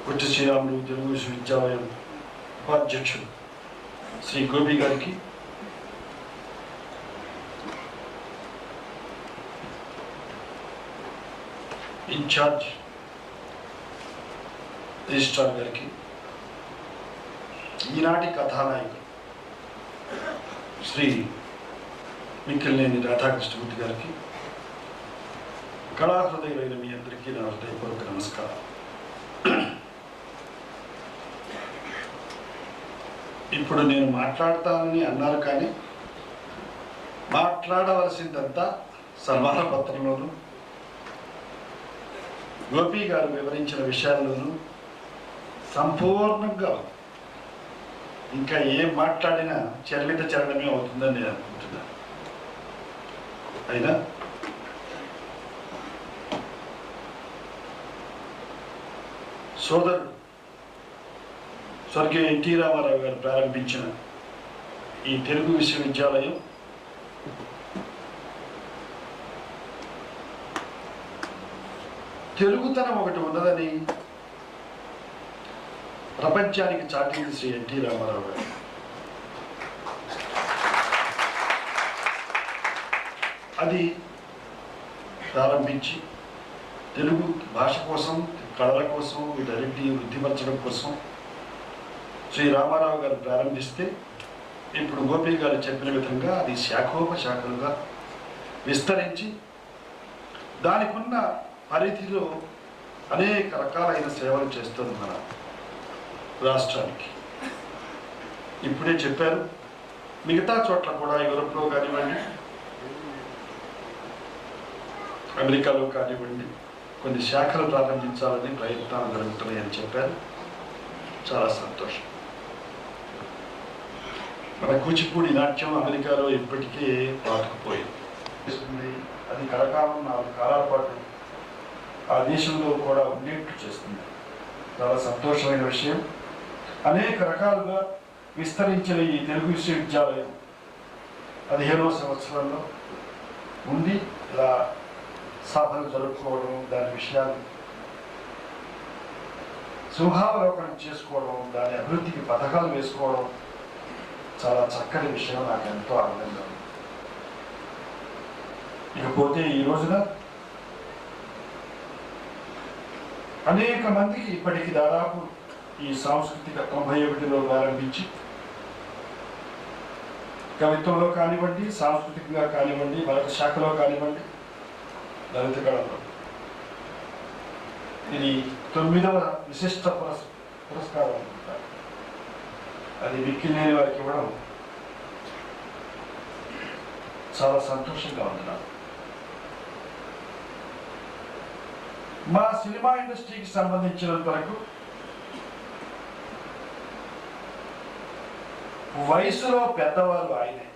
పొట్టి శ్రీరాములు తెలుగు విశ్వవిద్యాలయం ఉపాధ్యక్షులు శ్రీ గోపి గారికి, ఇన్ఛార్జ్ రిజిస్ట్రార్ గారికి, ఈనాటి కథానాయకుడు శ్రీ మిక్కిలినేని రాధాకృష్ణమూర్తి గారికి, కళాహృదయులైన మీ అందరికీ నా హృదయపూర్వక నమస్కారం. ఇప్పుడు నేను మాట్లాడతానని అన్నారు, కానీ మాట్లాడవలసిందంతా సన్మాన పత్రంలోనూ గోపి గారు వివరించిన విషయాల్లోనూ సంపూర్ణంగా ఇంకా ఏం మాట్లాడినా చర్మిత చరణమే అవుతుందని నేను అనుకుంటున్నాను. అయినా సోదరుడు స్వర్గీయ ఎన్టీ రామారావు గారు ప్రారంభించిన ఈ తెలుగు విశ్వవిద్యాలయం తెలుగుతనం ఒకటి ఉన్నదని ప్రపంచానికి చాటింది శ్రీ ఎన్టీ రామారావు గారు. అది ప్రారంభించి తెలుగు భాష కోసం, కళల కోసం, వీటన్నిటిని వృద్ధిపరచడం కోసం శ్రీ రామారావు గారు ప్రారంభిస్తే, ఇప్పుడు గోపి గారు చెప్పిన విధంగా అది శాఖోపశాఖలుగా విస్తరించి దానికి ఉన్న పరిధిలో అనేక రకాలైన సేవలు చేస్తుంది మన రాష్ట్రానికి. ఇప్పుడే చెప్పారు, మిగతా చోట్ల కూడా యూరోప్లో కానివ్వండి, అమెరికాలో కానివ్వండి కొన్ని శాఖలు ప్రారంభించాలని ప్రయత్నాలు జరుగుతున్నాయని చెప్పారు. చాలా సంతోషం. మన కూచిపూడి నాట్యం అమెరికాలో ఇప్పటికే పాతుకుపోయింది. అది కలకాలం 4 కాలాల పాటు ఆ దేశంలో కూడా ఉండేట్టు చేస్తుంది. చాలా సంతోషమైన విషయం. అనేక రకాలుగా విస్తరించిన ఈ తెలుగు విశ్వవిద్యాలయం 15వ సంవత్సరంలో ఉండి ఇలా సభలు జరుపుకోవడం, దాని విషయాలు సింహావలోకనం చేసుకోవడం, దాని అభివృద్ధికి పథకాలు వేసుకోవడం చాలా చక్కటి విషయం. నాకు ఎంతో ఆనందంగా ఉంది. ఇకపోతే ఈ రోజున అనేక మందికి ఇప్పటికి దాదాపు ఈ సాంస్కృతిక 91లో ప్రారంభించి కవిత్వంలో కానివ్వండి, సాంస్కృతికంగా కానివ్వండి, మరొక శాఖలో కానివ్వండి, లలిత కళలో ఇది 9వ విశిష్ట పురస్కారం అనుకుంటారు. అది మిక్కిలినేని వారికి ఇవ్వడం చాలా సంతోషంగా ఉంది నాకు. మా సినిమా ఇండస్ట్రీకి సంబంధించినంత వరకు వయసులో పెద్దవారు ఆయనే.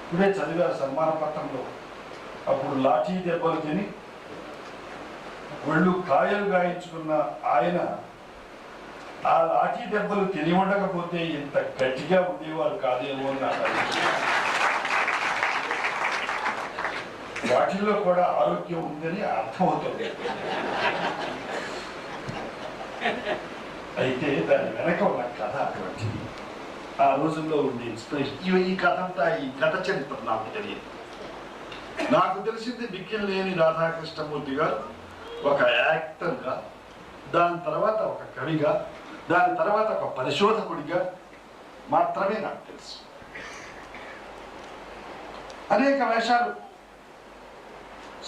ఇప్పుడే చదివారు సన్మాన పత్రంలో. అప్పుడు లాఠీ దెబ్బలు తిని ఒళ్ళు కాయలు గాయించుకున్న ఆయన ఆ లాఠీ దెబ్బలు తిని ఉండకపోతే ఇంత గట్టిగా ఉండేవారు కాదేమో అని నాకు అనిపిస్తుంది. వాటిల్లో కూడా ఆరోగ్యం ఉందని అర్థమవుతుంది. అయితే దాని వెనక ఉన్న కథ అటువంటిది. ఆ రోజుల్లో ఉండే ఇన్స్పిరేషన్. ఈ కథ అంతా, ఈ కథ చరిత్ర నాకు తెలియదు. నాకు తెలిసింది మిక్కిలినేని రాధాకృష్ణమూర్తి గారు ఒక యాక్టర్గా, దాని తర్వాత ఒక కవిగా, దాని తర్వాత ఒక పరిశోధకుడిగా మాత్రమే నాకు తెలుసు. అనేక వేషాలు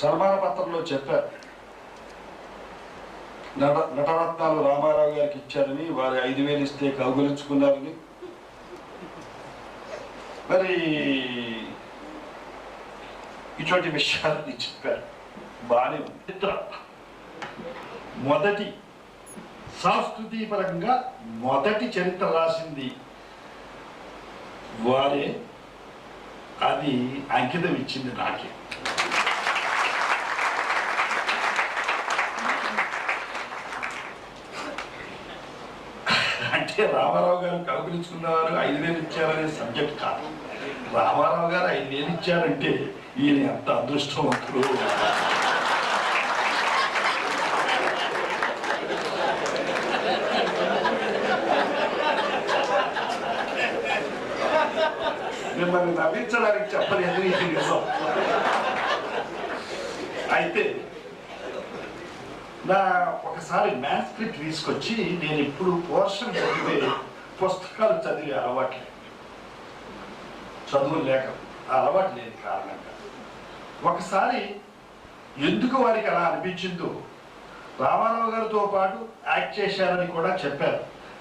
సన్మాన పత్రంలో చెప్పారు. నటరత్నాలు రామారావు గారికి ఇచ్చారని, వారి 5,000 ఇస్తే కౌగులించుకున్నారని, మరి ఇటువంటి విషయాలని చెప్పారు. బాగానే ఉంది. మొదటి సంస్కృతి పరంగా మొదటి చరిత్ర రాసింది వారే. అది అంకితం ఇచ్చింది నాకే. అంటే రామారావు గారు కౌగులించుకున్నవారు 5,000 ఇచ్చారనే సబ్జెక్ట్ కాదు. రామారావు గారు 5,000 ఇచ్చారంటే ఈయన ఎంత అదృష్టవంతులు. మిమ్మల్ని నవ్వించడానికి చెప్పలేదు. ఇది నిజం. అయితే నా ఒకసారి మ్యాన్స్క్రిప్ట్ తీసుకొచ్చి నేను ఇప్పుడు పోర్షన్ చదివే పుస్తకాలు చదివే అలవాటు లేదు, చదువు లేక ఆ అలవాటు లేని కారణంగా ఒకసారి ఎందుకు వారికి అలా అనిపించిందో రామారావు గారితో పాటు యాక్ట్ చేశారని కూడా చెప్పారు.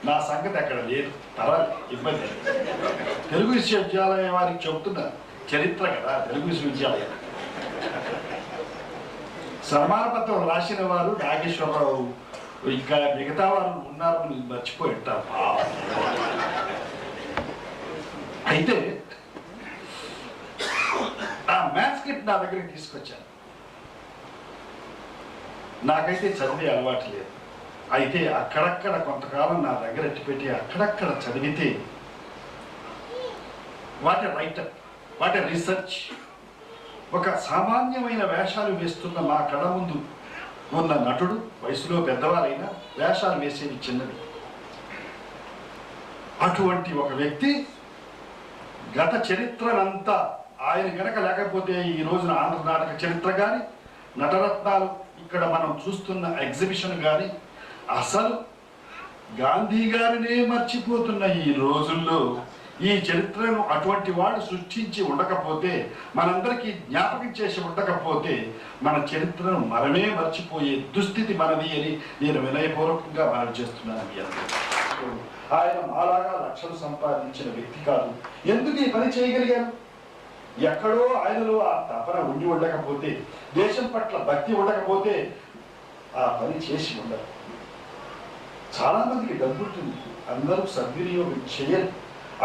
నా సంగతి అక్కడ లేదు, పర్వాలేదు, ఇబ్బంది లేదు. తెలుగు విశ్వవిద్యాలయం వారికి చెబుతున్న చరిత్ర కదా తెలుగు విశ్వవిద్యాలయం. సన్మాన పత్రం రాసిన వారు నాగేశ్వరరావు, ఇంకా మిగతా వారు ఉన్నారని మర్చిపోయి ఉంటారు. అయితే ఆ మ్యాన్స్క్రిప్ట్ నా దగ్గరికి తీసుకొచ్చాను. నాకైతే చదివే అలవాటు లేదు. అయితే అక్కడక్కడ కొంతకాలం నా దగ్గర ఎత్తిపెట్టి అక్కడక్కడ చదివితే వాటి రైటర్, వాటి రీసెర్చ్, ఒక సామాన్యమైన వేషాలు వేస్తున్న మా కళ ముందు ఉన్న నటుడు, వయసులో పెద్దవారైనా వేషాలు వేసేది చిన్నది. అటువంటి ఒక వ్యక్తి గత చరిత్రనంతా ఆయన గనక లేకపోతే ఈ రోజున ఆంధ్ర నాటక చరిత్ర కానీ, నటరత్నాలు ఇక్కడ మనం చూస్తున్న ఎగ్జిబిషన్ కానీ, అసలు గాంధీ గారినే మర్చిపోతున్న ఈ రోజుల్లో ఈ చరిత్రను అటువంటి వాడు సృష్టించి ఉండకపోతే, మనందరికీ జ్ఞాపకం చేసి ఉండకపోతే మన చరిత్రను మనమే మర్చిపోయే దుస్థితి మనది అని నేను వినయపూర్వకంగా మనం చేస్తున్నాను. మీ అందరూ ఆయన మాలాగా లక్షలు సంపాదించిన వ్యక్తి కాదు. ఎందుకు ఈ పని చేయగలిగారు? ఎక్కడో ఆయనలో ఆ తపన ఉండి ఉండకపోతే, దేశం పట్ల భక్తి ఉండకపోతే ఆ పని చేసి ఉండరు. చాలా మందికి డబ్బు ఉంటుంది, అందరూ సద్వినియోగం చేయరు.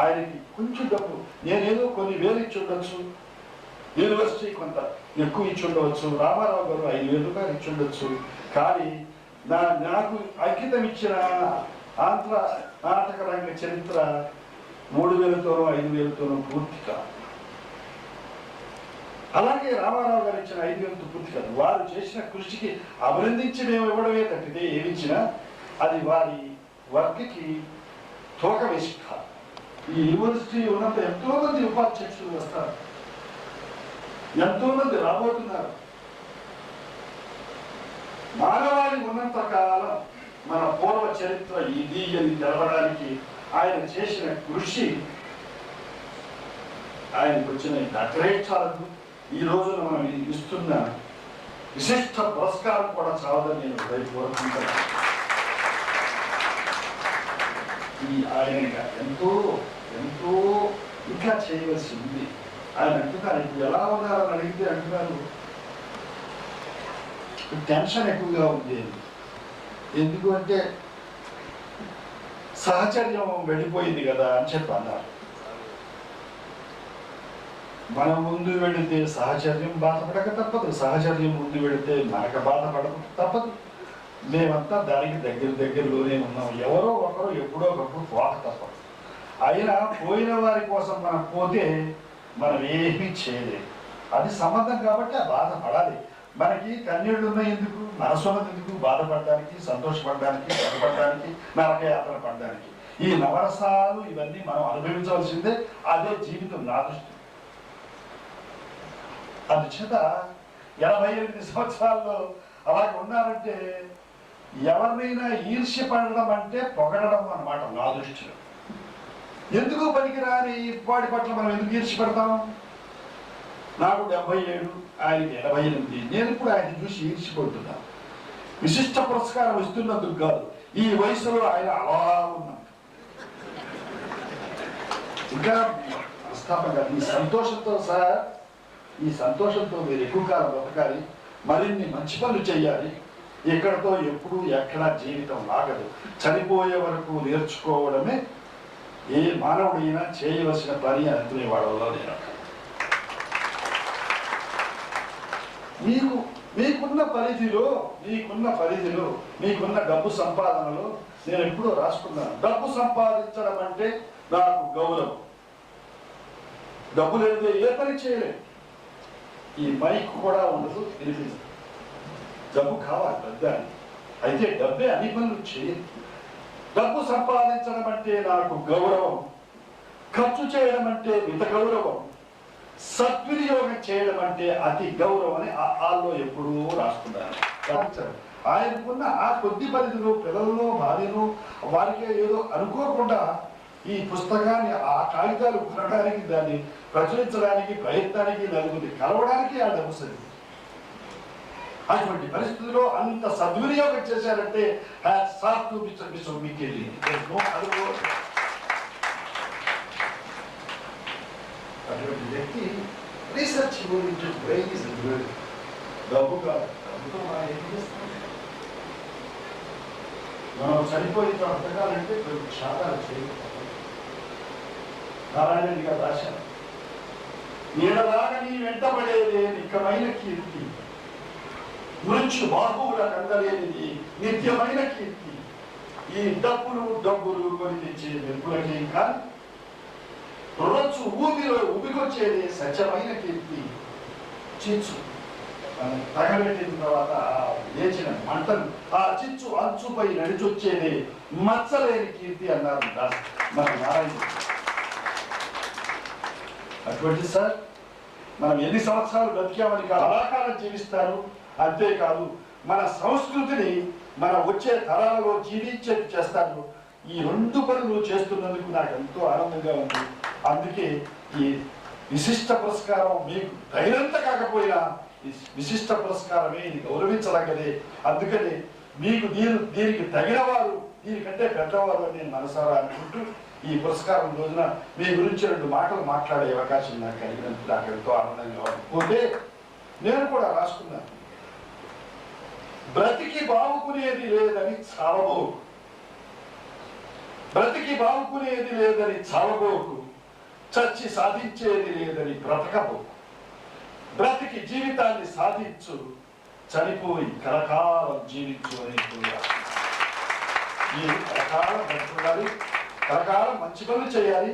ఆయనకి కొంచెం డబ్బు, నేనేదో కొన్ని వేలు ఇచ్చి ఉండొచ్చు, యూనివర్సిటీ కొంత ఎక్కువ ఇచ్చి ఉండవచ్చు, రామారావు గారు 5,000 రూపాయలు ఇచ్చి ఉండొచ్చు. కానీ నాకు అంకితం ఇచ్చిన ఆంధ్ర నాటక రంగ చరిత్ర 3,000తోనో 5,000తోనో పూర్తి కాదు. అలాగే రామారావు గారు ఇచ్చిన 5,000తో పూర్తి కాదు. వారు చేసిన కృషికి అభినందించి మేము ఇవ్వడమే తప్పితే ఏమిచ్చినా అది వారి వర్క్కి తోక వేసి కాదు. ఈ యూనివర్సిటీ ఉన్నంత ఎంతో మంది ఉపాధ్యక్షులు వస్తారు, ఎంతో మంది రాబోతున్నారు. మానవాళి ఉన్నంత కాలం మన పూర్వ చరిత్ర ఇది అని తెలవడానికి ఆయన చేసిన కృషి, ఆయనకు వచ్చిన డాక్టరేట్లకు ఈ రోజున మనం ఇస్తున్న విశిష్ట పురస్కారం కూడా చాలని నేను హృదయపూర్వకంగా ఆయన ఎంతో ఎంతో ఇంకా చేయవలసి ఉంది. ఆయన అంటున్నారు, ఇప్పుడు ఎలా ఉన్నారని అడిగితే అంటున్నారు టెన్షన్ ఎక్కువగా ఉంది. ఎందుకు అంటే సహచర్యం వెళ్ళిపోయింది కదా అని చెప్పి అన్నారు. మనం ముందు వెళితే సహచర్యం బాధపడక తప్పదు, సహచర్యం ముందు వెళితే మనకు బాధపడక తప్పదు. మేమంతా దానికి దగ్గరలోనే ఉన్నాం. ఎవరో ఒకరు ఎప్పుడో ఒకప్పుడు పోక తప్పదు. అయినా పోయిన వారి కోసం మనం పోతే మనం ఏమీ చేయలేదు. అది సంబంధం కాబట్టి ఆ బాధపడాలి. మనకి కన్నీళ్లు ఉన్నాయి ఎందుకు, మనసున్నది ఎందుకు? బాధపడడానికి, సంతోషపడడానికి, బాధపడడానికి, నరకయాత్ర పడడానికి. ఈ నవరసాలు ఇవన్నీ మనం అనుభవించవలసిందే. అదే జీవితం నా దృష్టి. అందుచేత 88 సంవత్సరాల్లో అలాగే ఉన్నారంటే ఎవరినైనా ఈర్ష్య పడడం అంటే పొగడడం అన్నమాట నా దృష్టిలో. ఎందుకు పనికిరాని వాడి పట్ల మనం ఎందుకు ఈర్ష్యపడతాం? నాకు 77, ఆయనకి 88. నేను ఇప్పుడు ఆయన చూసి ఈర్ష్యపడుతున్నాను. విశిష్ట పురస్కారం ఇస్తున్నందుకు కాదు, ఈ వయసులో ఆయన అలా ఉన్నాడు. ఇంకా ప్రస్తాపంగా ఈ సంతోషంతో సార్, ఈ సంతోషంతో మీరు ఎక్కువ కాలం బతకాలి, మరిన్ని మంచి పనులు చేయాలి. ఎక్కడితో ఎప్పుడు ఎక్కడా జీవితం లాగదు. చనిపోయే వరకు నేర్చుకోవడమే ఏ మానవుడైనా చేయవలసిన పని అనుకునే వాళ్ళలో నేను. మీకున్న పరిధిలో మీకున్న డబ్బు సంపాదనలో నేను ఎప్పుడో రాసుకున్నాను, డబ్బు సంపాదించడం అంటే నాకు గౌరవం. డబ్బు లేదే ఏ పని చేయలేదు. ఈ మైక్ కూడా ఉండదు, తెలియదు. డబ్బు కావాలి పెద్దాన్ని, అయితే డబ్బే అన్ని పనులు చేయదు. డబ్బు సంపాదించడం అంటే నాకు గౌరవం, ఖర్చు చేయడం అంటే మిత గౌరవం. సద్వినియోగం చేయడం అంటే అతి గౌరవం అని ఆల్లో ఎప్పుడూ రాసుకున్నారు. ఆయనకున్న ఆ కొద్ది పరిధిలో పిల్లలను భార్యను వారికి ఏదో అనుకోకుండా ఈ పుస్తకాన్ని ఆ కాగితాలు కొనడానికి దాన్ని ప్రచురించడానికి ప్రయత్నానికి నలుగురిని కలవడానికి ఆ డబ్బు సరి. అటువంటి పరిస్థితుల్లో అంత సద్వినియోగం చేశారంటే అటువంటి వ్యక్తి రీసెర్చ్ గురించి డబ్బుగా డబ్బుతో ఏం చేస్తాం. మనం చనిపోయిన బ్రతకాలంటే కొన్ని త్యాగాలు చేయకపోతే నారాయణ గారు రాశారు, నీడలాగా నీ వెంటబడేదే నిక్కమైన కీర్తి, మృత్యు బాహువుల కందలేనిది నిత్యమైన కీర్తి, ఈ డబ్బులు కొని తెచ్చే మెరుపులకేం కానీ రొచ్చు ఊపిలో ఉబికొచ్చేది సత్యమైన కీర్తి. చిచ్చు తగలబెట్టిన తర్వాత లేచిన మంటలు ఆ చిచ్చు అంచుపై నడిచొచ్చేది మచ్చలేని కీర్తి అన్నారు మన నారాయణ. అటువంటి సార్ మనం ఎన్ని సంవత్సరాలు బ్రతికామని కళాకాలం జీవిస్తారు. అంతేకాదు మన సంస్కృతిని మన వచ్చే తరాలలో జీవించేది చేస్తారు. ఈ రెండు పనులు చేస్తున్నందుకు నాకు ఎంతో ఆనందంగా ఉంది. అందుకే ఈ విశిష్ట పురస్కారం మీకు తగినంత కాకపోయినా విశిష్ట పురస్కారమే ఇది గౌరవించదగ్గదే. అందుకని మీకు దీనికి తగిన వారు, దీనికంటే పెద్దవారు అని నేను మనసారా అనుకుంటూ ఈ పురస్కారం రోజున మీ గురించి 2 మాటలు మాట్లాడే అవకాశం నాకు కలిగినందుకు నాకు ఎంతో ఆనందంగా పోతే నేను కూడా రాసుకున్నాను. బ్రతికి బావుకునేది లేదని చావబోకు, బ్రతికి బావుకునేది లేదని చావబోకు, చచ్చి సాధించేది లేదని బ్రతకబోకు, బ్రతికి జీవితాన్ని సాధించు, చనిపోయి కలకాలం జీవించు అని మీరు కలకాలం బ్రతుకులాలి, కలకాలం మంచి పనులు చేయాలి.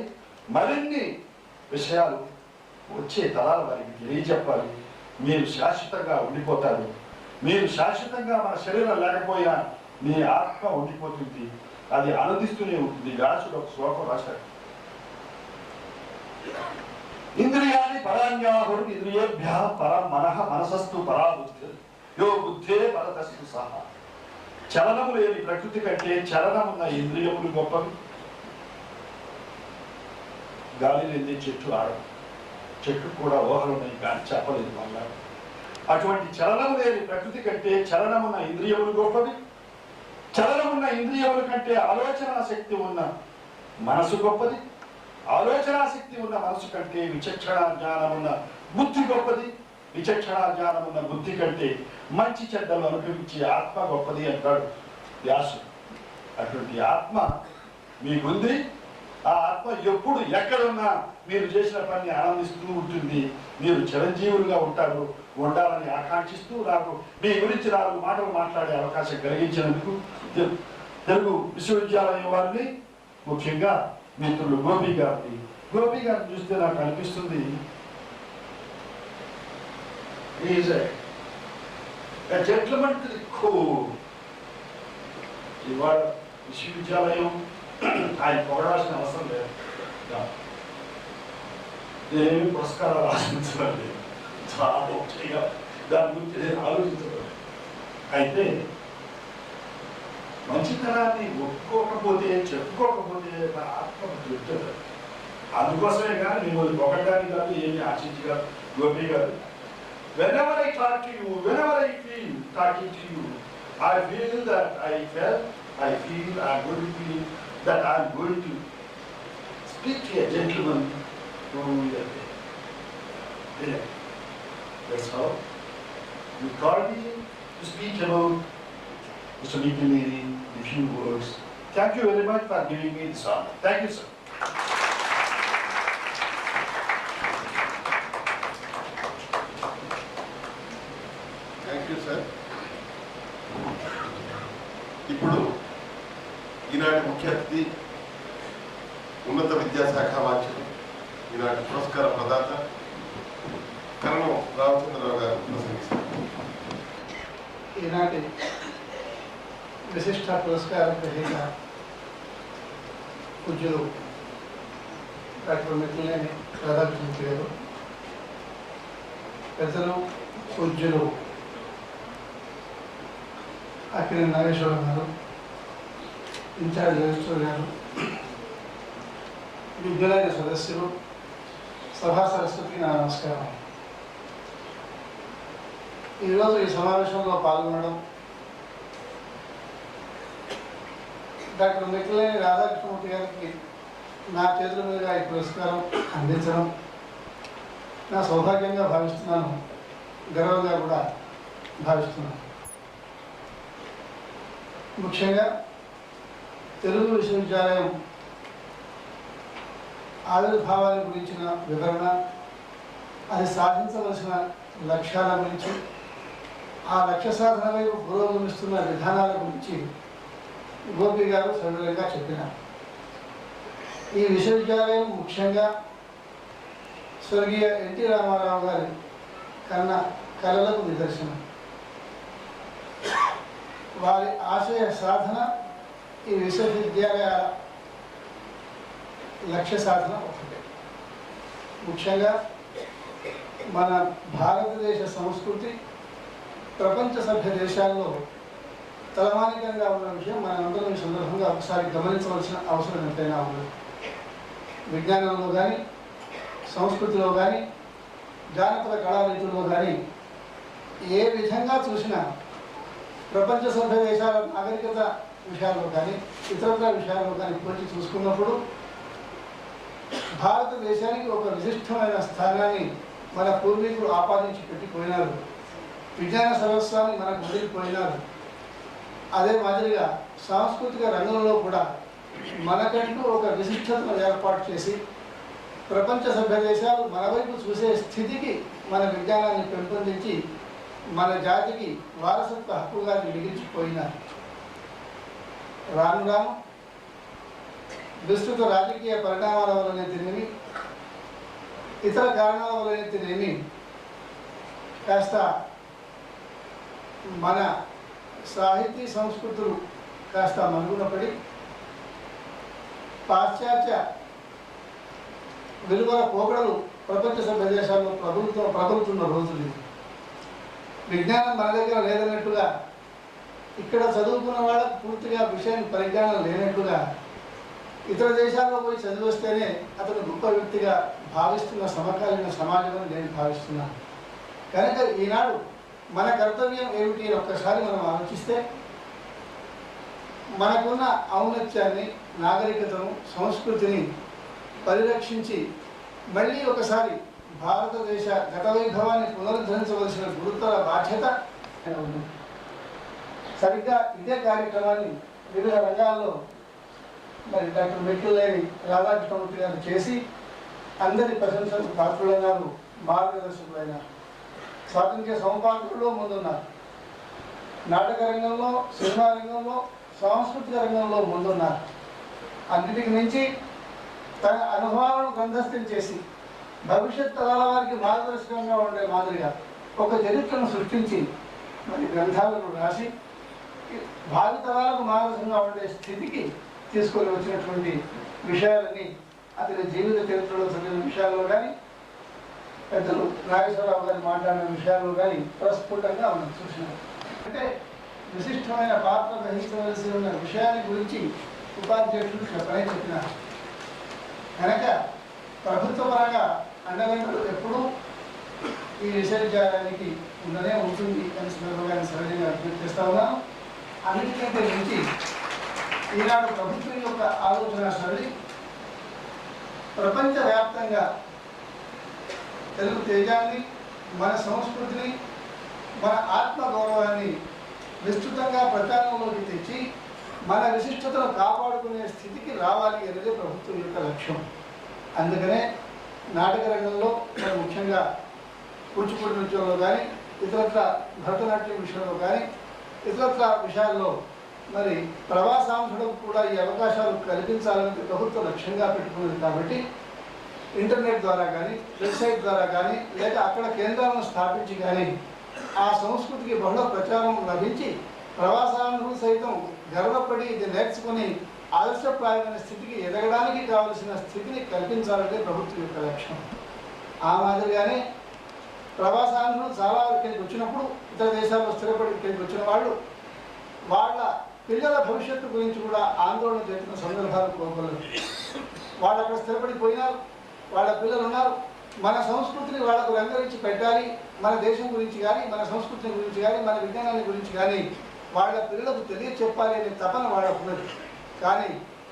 మరిన్ని విషయాలు వచ్చే తరాల వారికి తెలియజెప్పాలి. మీరు శాశ్వతంగా ఉండిపోతారు. మీరు శాశ్వతంగా మన శరీరం లేకపోయినా మీ ఆత్మ ఉండిపోతుంది, అది ఆనందిస్తూనే ఉంటుంది. వ్యాసుడు ఒక శ్లోకం రాశాడు, ఇంద్రియాన్ని పరాన్యాహుడు ఇంద్రియేభ్య పరం మనః మనసస్తు పరా బుద్ధి యో బుద్ధే పరతస్తు సహా. చలనము లేని ప్రకృతి కంటే చలనమున్న ఇంద్రియములు గొప్పవి. గాలి లేని చెట్టు ఆడదు, చెట్టు కూడా ఊహలు ఉన్నాయి కానీ చెప్పలేదు వల్ల. అటువంటి చలనము లేని ప్రకృతి కంటే చలనమున్న ఇంద్రియములు గొప్పవి. చలనమున్న ఇంద్రియముల కంటే ఆలోచనా శక్తి ఉన్న మనసు గొప్పది. ఆలోచనా శక్తి ఉన్న మనసు కంటే విచక్షణ జ్ఞానం ఉన్న బుద్ధి గొప్పది. విచక్షణ జ్ఞానం ఉన్న బుద్ధి కంటే మంచి చెడ్డలు అనుభవించే ఆత్మ గొప్పది అంటాడు వ్యాసుడు. అటువంటి ఆత్మ మీకుంది. ఆ ఆత్మ ఎప్పుడు ఎక్కడున్నా మీరు చేసిన పని ఆనందిస్తూ ఉంటుంది. మీరు చిరంజీవులుగా ఉంటారు, ఉండాలని ఆకాంక్షిస్తూ నాకు మీ గురించి 4 మాటలు మాట్లాడే అవకాశం కలిగించినందుకు తెలుగు విశ్వవిద్యాలయం వారిని, ముఖ్యంగా మిత్రులు గోపి గారిని చూస్తే నాకు అనిపిస్తుంది జెంట్లమెన్ టు ది కోర్. ఇవాళ విశ్వవిద్యాలయం ఆయన పొగడాల్సిన అవసరం లేదు. నేనేమి పురస్కారాలు ఆశించలేదు, చాలా ముఖ్యంగా దాని గురించి నేను ఆలోచించలేదు. అయితే మంచితనాన్ని ఒప్పుకోకపోతే, చెప్పుకోకపోతే నా ఆత్మ తృప్తుంది. అందుకోసమే కానీ మిమ్మల్ని పొగడానికి కాదు, ఏమి ఆశించగా గోపి గారు. Whenever I talk to you, whenever I feel talking to you, I feel that I'm going to feel that I'm going to speak to a gentleman who is there. That's how you called me to speak about Mr. Mikkelneni, a few words. Thank you very much for giving me this honor. Thank you, sir. Thank you sir. ఇప్పుడు ఈనాటి ముఖ్య అతిథి ఉన్నత విద్యాశాఖ వాచ్యులు, ఈనాటి పురస్కార ప్రదాత కరణం రామచంద్రరావు గారు ప్రసంగిస్తారు. ఈనాటి విశిష్ట పురస్కార గ్రహీత పూజ్యులు డాక్టర్ మిక్కిలినేని రాధాకృష్ణ గారు, పెద్దలు పూజ్యులు అక్కినేని నాగేశ్వరరావు గారు, ఇన్ఛార్జ్ రిజిస్టర్ గారు, విజ్ఞాన సదస్సులు, సభా సరస్వతికి నా నమస్కారం. ఈరోజు ఈ సమావేశంలో పాల్గొనడం, డాక్టర్ మిక్కిలినేని రాధాకృష్ణమూర్తి గారికి నా చేతుల మీదుగా ఈ పురస్కారం అందించడం నా సౌభాగ్యంగా భావిస్తున్నాను, గర్వంగా కూడా భావిస్తున్నాను. ముఖ్యంగా తెలుగు విశ్వవిద్యాలయం ఆవిర్భావాన్ని గురించిన వివరణ, అది సాధించవలసిన లక్ష్యాల గురించి, ఆ లక్ష్య సాధన వైపు పురోగమిస్తున్న విధానాల గురించి గోపి గారు సవివరంగా చెప్పినారు. ఈ విశ్వవిద్యాలయం ముఖ్యంగా స్వర్గీయ ఎన్టీ రామారావు గారి కళలకు నిదర్శనం. వారి ఆశయ సాధన ఈ విశ్వవిద్యాలయాల లక్ష్య సాధన ఒకటే. ముఖ్యంగా మన భారతదేశ సంస్కృతి ప్రపంచ సభ్య దేశాల్లో తలమానికంగా ఉన్న విషయం మనందరం ఈ సందర్భంగా ఒకసారి గమనించవలసిన అవసరం ఎంతైనా ఉంది. విజ్ఞానంలో కానీ, సంస్కృతిలో కానీ, జానపద కళారీతుల్లో కానీ ఏ విధంగా చూసినా ప్రపంచ సభ్య దేశాల నాగరికత విషయాల్లో కానీ, ఇతరత్ర విషయాల్లో కానీ పోల్చి చూసుకున్నప్పుడు భారతదేశానికి ఒక విశిష్టమైన స్థానాన్ని మన పూర్వీకులు ఆపాదించి పెట్టిపోయినారు. విజ్ఞాన సర్వస్వాన్ని మనకు వదిలిపోయినారు. అదే మాదిరిగా సాంస్కృతిక రంగంలో కూడా మనకంటూ ఒక విశిష్టతను ఏర్పాటు చేసి ప్రపంచ సభ్య దేశాలు మన వైపు చూసే స్థితికి మన విజ్ఞానాన్ని పెంపొందించి మన జాతికి వారసత్వ హక్కుగా మిగిల్చిపోయినారు. రాను రాను విస్తృత రాజకీయ పరిణామాల వల్లనే తిరిగి, ఇతర కారణాల వల్లనే తిరిగి కాస్త మన సాహితీ సంస్కృతులు కాస్త మరుగున పడి పాశ్చాత్య విలువల పోకడలు ప్రపంచ సభ్య దేశాల్లో ప్రబలుతున్న రోజులు. విజ్ఞానం మన దగ్గర లేదన్నట్టుగా, ఇక్కడ చదువుకున్న వాళ్ళకు పూర్తిగా విషయం పరిజ్ఞానం లేనట్టుగా, ఇతర దేశాల్లో పోయి చదివిస్తేనే అతను గొప్ప వ్యక్తిగా భావిస్తున్న సమకాలీన సమాజం అని నేను భావిస్తున్నాను. కనుక ఈనాడు మన కర్తవ్యం ఏమిటి అని ఒక్కసారి మనం ఆలోచిస్తే, మనకున్న ఔన్నత్యాన్ని, నాగరికతను, సంస్కృతిని పరిరక్షించి మళ్ళీ ఒకసారి భారతదేశ గత వైభవాన్ని పునరుద్ధరించవలసిన గురుతర బాధ్యత ఉంది. సరిగ్గా ఇదే కార్యక్రమాన్ని వివిధ రంగాల్లో మరి డాక్టర్ మిక్కిలినేని రాధాకృష్ణమూర్తి గారు చేసి అందరి ప్రశంసలకు పాత్రులైనారు, మార్గదర్శకులైనారు. స్వాతంత్ర్య సంపాదకుల్లో ముందున్నారు. నాటక రంగంలో, సినిమా రంగంలో, సాంస్కృతిక రంగంలో ముందున్నారు. అన్నిటికి మించి తన అనుభవాలను గ్రంథస్థం చేసి భవిష్యత్ తరాల వారికి మార్గదర్శకంగా ఉండే మాదిరిగా ఒక చరిత్రను సృష్టించి మరి గ్రంథాలను రాసి భావి తరాలకు మార్గదర్శకంగా ఉండే స్థితికి తీసుకొని వచ్చినటువంటి విషయాలని అతని జీవిత చరిత్రలో చదివిన విషయాల్లో కానీ, పెద్దలు నాగేశ్వరరావు గారు మాట్లాడిన విషయాల్లో కానీ ప్రస్ఫుటంగా మనం చూసినాం. అంటే విశిష్టమైన పాత్ర వహించవలసి ఉన్న విషయాన్ని గురించి ఉపాధ్యక్షులు చెప్పినారు. కనుక ప్రభుత్వ పరంగా అండదండలు ఎప్పుడూ ఈ విశ్వవిద్యాలయానికి ఉండనే ఉంటుంది అని సందర్భంగా సహజంగా అభివృద్ధి చేస్తా ఉన్నాను. అన్నిటికంటే మించి ఈనాడు ప్రభుత్వం యొక్క ఆలోచన సరళి ప్రపంచవ్యాప్తంగా తెలుగు తేజాన్ని, మన సంస్కృతిని, మన ఆత్మగౌరవాన్ని విస్తృతంగా ప్రచారంలోకి తెచ్చి మన విశిష్టతను కాపాడుకునే స్థితికి రావాలి అనేది ప్రభుత్వం యొక్క లక్ష్యం. అందుకనే నాటక రంగంలో మరి ముఖ్యంగా కూచిపూడి నృత్యంలో కానీ, ఇతరత్ర భరతనాట్యం విషయంలో కానీ, ఇతరత్ర విషయాల్లో మరి ప్రవాసాంశులకు కూడా ఈ అవకాశాలు కల్పించాలని ప్రభుత్వం లక్ష్యంగా పెట్టుకున్నది. కాబట్టి ఇంటర్నెట్ ద్వారా కానీ, వెబ్సైట్ ద్వారా కానీ, లేక అక్కడ కేంద్రాలను స్థాపించి కానీ ఆ సంస్కృతికి బహుళ ప్రచారం లభించి ప్రవాసాంధ్రులు సైతం గర్వపడి ఇది నేర్చుకుని ఆదర్శప్రాయమైన స్థితికి ఎదగడానికి కావలసిన స్థితిని కల్పించాలంటే ప్రభుత్వం యొక్క లక్ష్యం. ఆ మాదిరిగానే ప్రవాసాలను చాలా ఇక్కడికి వచ్చినప్పుడు ఇతర దేశాల్లో స్థిరపడి ఇక్కడికి వచ్చిన వాళ్ళు వాళ్ళ పిల్లల భవిష్యత్తు గురించి కూడా ఆందోళన చేస్తున్న సందర్భాలు కోరుకోలేదు. వాళ్ళు అక్కడ స్థిరపడిపోయినారు, వాళ్ళ పిల్లలు ఉన్నారు. మన సంస్కృతిని వాళ్ళకు రంగరించి పెట్టాలి, మన దేశం గురించి కానీ మన సంస్కృతిని గురించి కానీ మన విజ్ఞానాన్ని గురించి కానీ వాళ్ళ పిల్లలకు తెలియచెప్పాలి అనే తపన వాళ్ళకు ఉన్నది. కానీ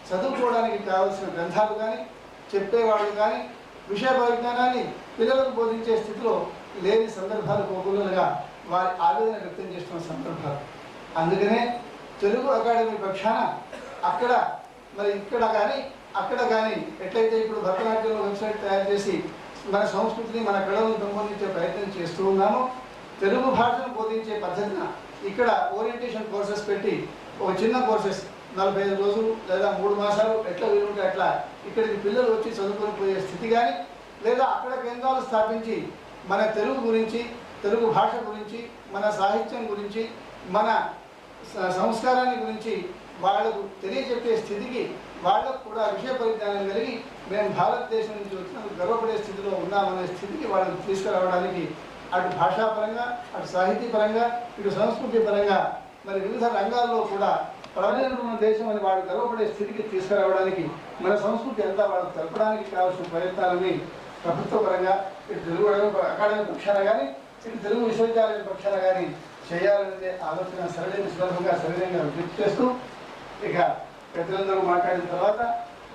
చదువుకోవడానికి కావాల్సిన గ్రంథాలు కానీ చెప్పేవాళ్ళు కానీ విషయ పరిజ్ఞానాన్ని పిల్లలకు బోధించే స్థితిలో లేని సందర్భాలు కోకులుగా వారి ఆవేదన వ్యక్తం చేస్తున్న సందర్భాలు. అందుకనే తెలుగు అకాడమీ పక్షాన అక్కడ మరి ఇక్కడ కానీ అక్కడ కానీ ఎట్లయితే ఇప్పుడు భరతనాట్యంలో వెబ్సైట్ తయారు చేసి మన సంస్కృతిని మన కళలను పెంపొందించే ప్రయత్నం చేస్తూ ఉన్నామో, తెలుగు భాషను బోధించే పద్ధతిన ఇక్కడ ఓరియంటేషన్ కోర్సెస్ పెట్టి ఒక చిన్న కోర్సెస్ 45 రోజులు లేదా 3 మాసాలు ఎట్లా వీలుంటే అట్లా ఇక్కడికి పిల్లలు వచ్చి చదువుకొని పోయే స్థితి కానీ, లేదా అక్కడ కేంద్రాలు స్థాపించి మన తెలుగు గురించి, తెలుగు భాష గురించి, మన సాహిత్యం గురించి, మన సంస్కారాన్ని గురించి వాళ్ళకు తెలియజెప్పే స్థితికి వాళ్ళకు కూడా విషయ పరిజ్ఞానం కలిగి మేము భారతదేశం నుంచి వచ్చినందుకు గర్వపడే స్థితిలో ఉన్నామనే స్థితికి వాళ్ళని తీసుకురావడానికి అటు భాషాపరంగా, అటు సాహితీపరంగా, ఇటు సంస్కృతి పరంగా మరి వివిధ రంగాల్లో కూడా ప్రజలు దేశం అని వాళ్ళు గర్వపడే స్థితికి తీసుకురావడానికి మన సంస్కృతి అంతా వాళ్ళకు తెలపడానికి కావాల్సిన ప్రయత్నాలని ప్రభుత్వ పరంగా ఇటు తెలుగు అకాడమీ పక్షాన కానీ ఇటు తెలుగు విశ్వవిద్యాలయం పక్షాన కానీ చేయాలనే ఆలోచన సరైన సులభంగా సరైనంగా విజ్ఞప్తి చేస్తూ ఇక పెద్దలందరూ మాట్లాడిన తర్వాత